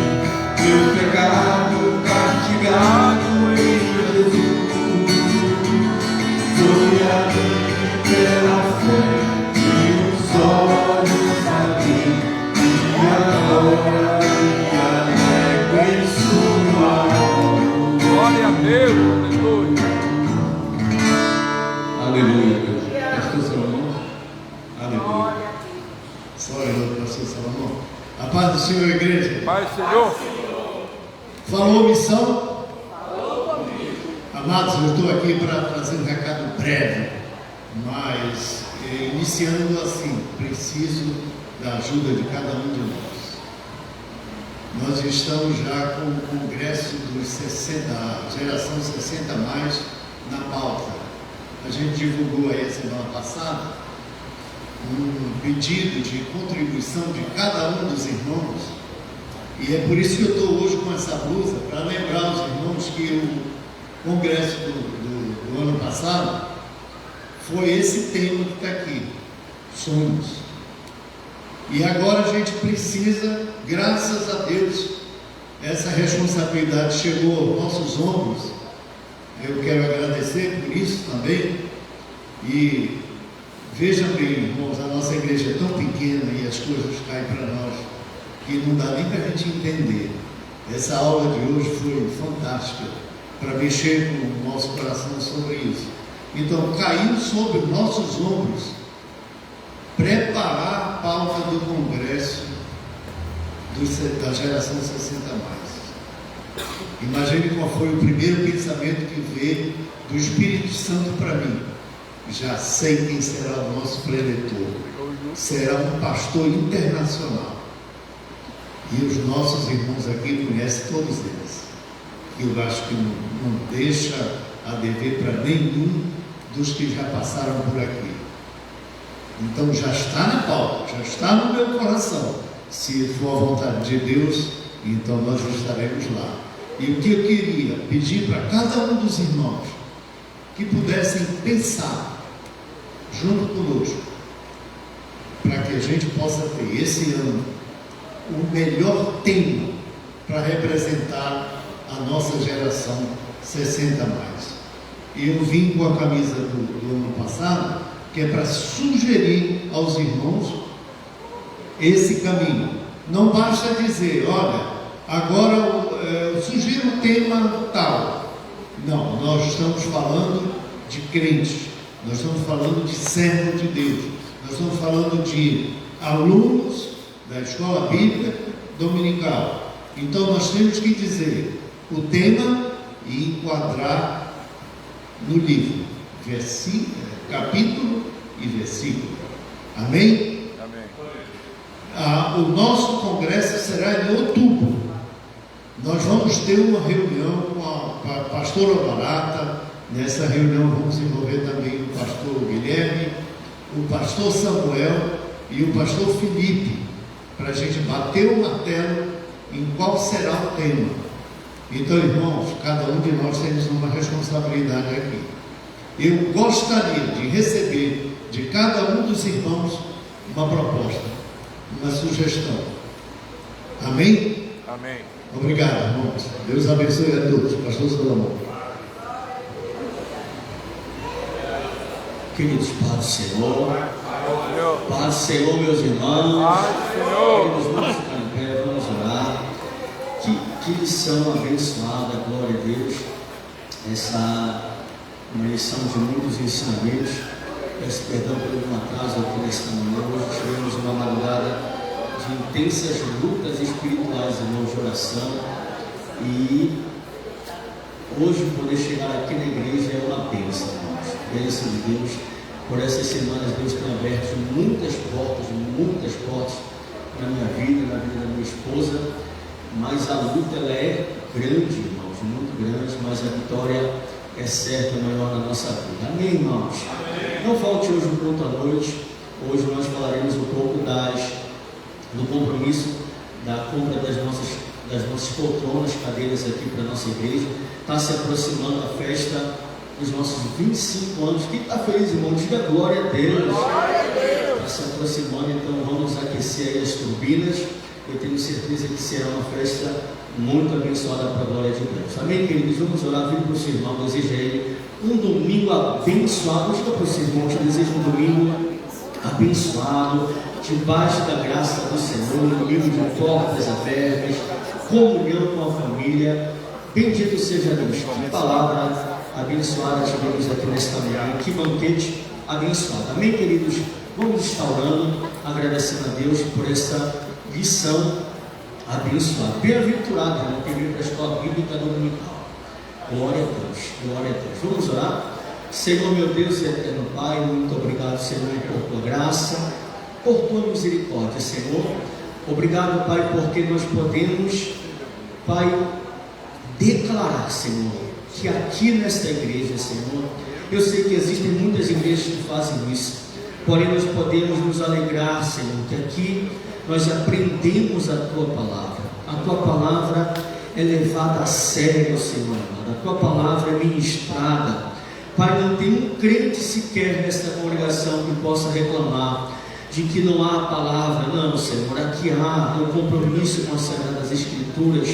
Speaker 1: meu pecado castigado em Jesus. Foi ali pela fé que os olhos abri, e agora me alegro em sua mão.
Speaker 6: Glória a Deus, aleluia.
Speaker 1: Aleluia, Deus. Pastor Salomão. Aleluia.
Speaker 4: Só eu, pastor Salomão. A paz do Senhor, igreja.
Speaker 6: Pai, Senhor.
Speaker 4: Falou missão? Amados, eu estou aqui para trazer um recado breve, mas iniciando assim, preciso da ajuda de cada um de nós. Nós estamos já com o congresso dos 60, a geração 60 mais na pauta. A gente divulgou aí a semana passada um pedido de contribuição de cada um dos irmãos, e é por isso que eu estou hoje com essa blusa, para lembrar os irmãos que o congresso do ano passado foi esse tema que está aqui, sonhos. E agora a gente precisa, graças a Deus, essa responsabilidade chegou aos nossos ombros. Eu quero agradecer por isso também. E vejam bem, irmãos, a nossa igreja é tão pequena e as coisas caem para nós que não dá nem para a gente entender. Essa aula de hoje foi fantástica para mexer com o nosso coração sobre isso. Então, caiu sobre os nossos ombros preparar a pauta do congresso da geração 60 mais. Imagine qual foi o primeiro pensamento que veio do Espírito Santo para mim. Já sei quem será o nosso preletor. Será um pastor internacional. E os nossos irmãos aqui conhecem todos eles. Eu acho que não deixa a dever para nenhum dos que já passaram por aqui. Então já está na pauta, já está no meu coração. Se for a vontade de Deus, então nós estaremos lá. E o que eu queria pedir para cada um dos irmãos que pudessem pensar junto conosco, para que a gente possa ter esse ano o melhor tema para representar a nossa geração 60 mais. E eu vim com a camisa do ano passado, que é para sugerir aos irmãos esse caminho. Não basta dizer, olha, agora eu sugiro um tema tal. Não, nós estamos falando de crentes, nós estamos falando de servo de Deus, nós estamos falando de alunos da escola bíblica dominical. Então nós temos que dizer o tema e enquadrar no livro, capítulo e versículo. Amém? Amém. O nosso congresso será em outubro. Nós vamos ter uma reunião com a pastora Barata. Nessa reunião vamos envolver também o pastor Guilherme, o pastor Samuel e o pastor Felipe, para a gente bater o martelo em qual será o tema. Então, irmãos, cada um de nós temos uma responsabilidade aqui. Eu gostaria de receber de cada um dos irmãos uma proposta, uma sugestão. Amém?
Speaker 6: Amém.
Speaker 4: Obrigado, irmãos. Deus abençoe a todos. Pastor Salomão.
Speaker 1: Queridos, Pai do Senhor, Pai do Senhor, meus irmãos, queridos, vamos ficar em pé, vamos orar. Que lição abençoada, glória a Deus. Essa uma lição de muitos ensinamentos. Peço perdão pelo atraso aqui nesta manhã. Hoje tivemos uma madrugada de intensas lutas espirituais, irmãos, de oração. E hoje poder chegar aqui na igreja é uma bênção, irmãos. Bênção de Deus. Por essas semanas Deus tem aberto muitas portas na minha vida, na vida da minha esposa. Mas a luta ela é grande, irmãos, muito grande, mas a vitória é certa, maior na nossa vida. Amém, irmãos? Amém. Não falte hoje o culto à noite. Hoje nós falaremos um pouco do compromisso da compra das nossas poltronas, cadeiras aqui para a nossa igreja. Está se aproximando a festa dos nossos 25 anos. Quem está feliz, irmão? Diga glória a Deus. Está
Speaker 7: da semana, então vamos aquecer aí as turbinas. Eu tenho certeza que será uma festa muito abençoada para a glória de Deus. Amém, queridos? Vamos orar, vim para o seu irmão, deseja ele um domingo abençoado. Diga para o seu irmão, te desejo um domingo abençoado, debaixo da graça do Senhor, um domingo de portas abertas, comunhão com a família. Bendito seja Deus. Que palavra abençoada tivemos aqui nesta manhã, que banquete abençoado. Amém, queridos? Vamos estar orando, agradecendo a Deus por esta lição abençoada. Bem-aventurado, irmão, que veio para a escola bíblica dominical. Glória a Deus, glória a Deus. Vamos orar? Senhor, meu Deus e eterno Pai, muito obrigado, Senhor, por tua graça, por tua misericórdia, Senhor. Obrigado, Pai, porque nós podemos, Pai, declarar, Senhor, que aqui nesta igreja, Senhor, eu sei que existem muitas igrejas que fazem isso, porém nós podemos nos alegrar, Senhor, que aqui nós aprendemos a tua palavra. A tua palavra é levada a sério, Senhor. A tua palavra é ministrada. Pai, não tem um crente sequer nesta congregação que possa reclamar de que não há palavra. Não, Senhor, aqui há um compromisso com as Sagradas Escrituras.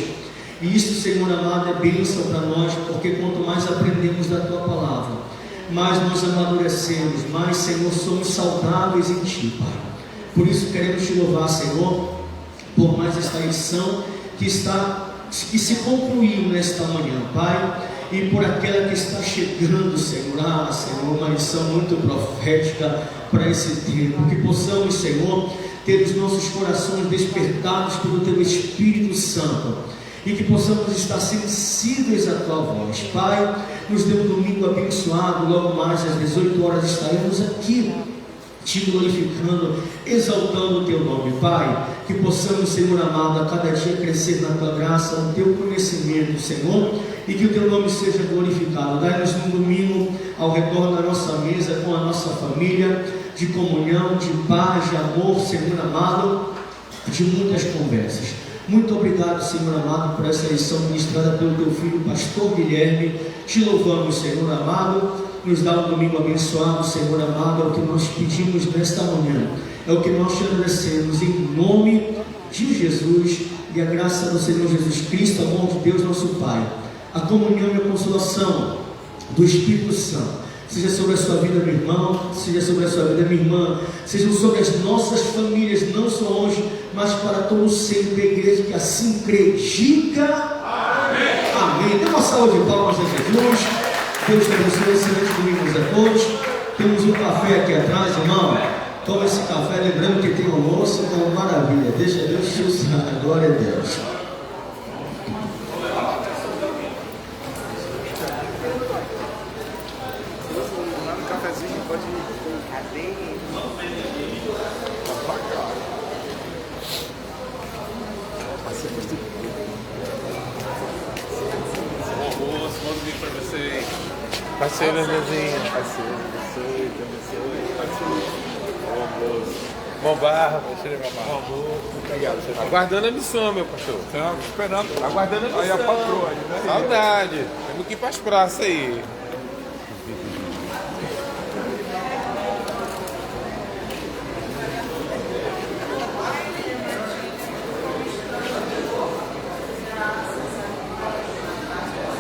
Speaker 7: E isso, Senhor amado, é bênção para nós, porque quanto mais aprendemos da tua palavra, mais nós amadurecemos, mais, Senhor, somos saudáveis em ti, Pai. Por isso queremos te louvar, Senhor, por mais esta lição que se concluiu nesta manhã, Pai, e por aquela que está chegando, Senhor. Senhor, uma lição muito profética para esse tempo, que possamos, Senhor, ter os nossos corações despertados pelo teu Espírito Santo, e que possamos estar sensíveis à tua voz. Pai, nos dê um domingo abençoado. Logo mais às 18 horas estaremos aqui te glorificando, exaltando o teu nome, Pai. Que possamos, Senhor amado, a cada dia crescer na tua graça, no teu conhecimento, Senhor, e que o teu nome seja glorificado. Dai-nos um domingo ao redor da nossa mesa, com a nossa família, de comunhão, de paz, de amor, Senhor amado, de muitas conversas. Muito obrigado, Senhor amado, por essa lição ministrada pelo teu filho, pastor Guilherme. Te louvamos, Senhor amado. Nos dá um domingo abençoado, Senhor amado. É o que nós pedimos nesta manhã, é o que nós te agradecemos, em nome de Jesus. E a graça do Senhor Jesus Cristo, a mão de Deus nosso Pai, a comunhão e a consolação do Espírito Santo seja sobre a sua vida, meu irmão, seja sobre a sua vida, minha irmã, sejam sobre as nossas famílias, não só hoje, mas para todos sempre. A igreja que assim crê, diga amém. Amém. Dê uma salva de palmas a Jesus. Deus te abençoe, excelente domingo a todos. Temos um café aqui atrás, irmão. Toma esse café, lembrando que tem almoço, então maravilha. Deixa Deus te usar. Glória a Deus.
Speaker 6: Parceiro, Lezinha. Parceiro, parceiro. Bom barra, parceiro, bom almoço. Obrigado, senhor. Aguardando a missão, meu pastor. Estamos esperando. Aguardando a missão. Aí a patroa, né? Saudade. Temos que ir para as praças aí.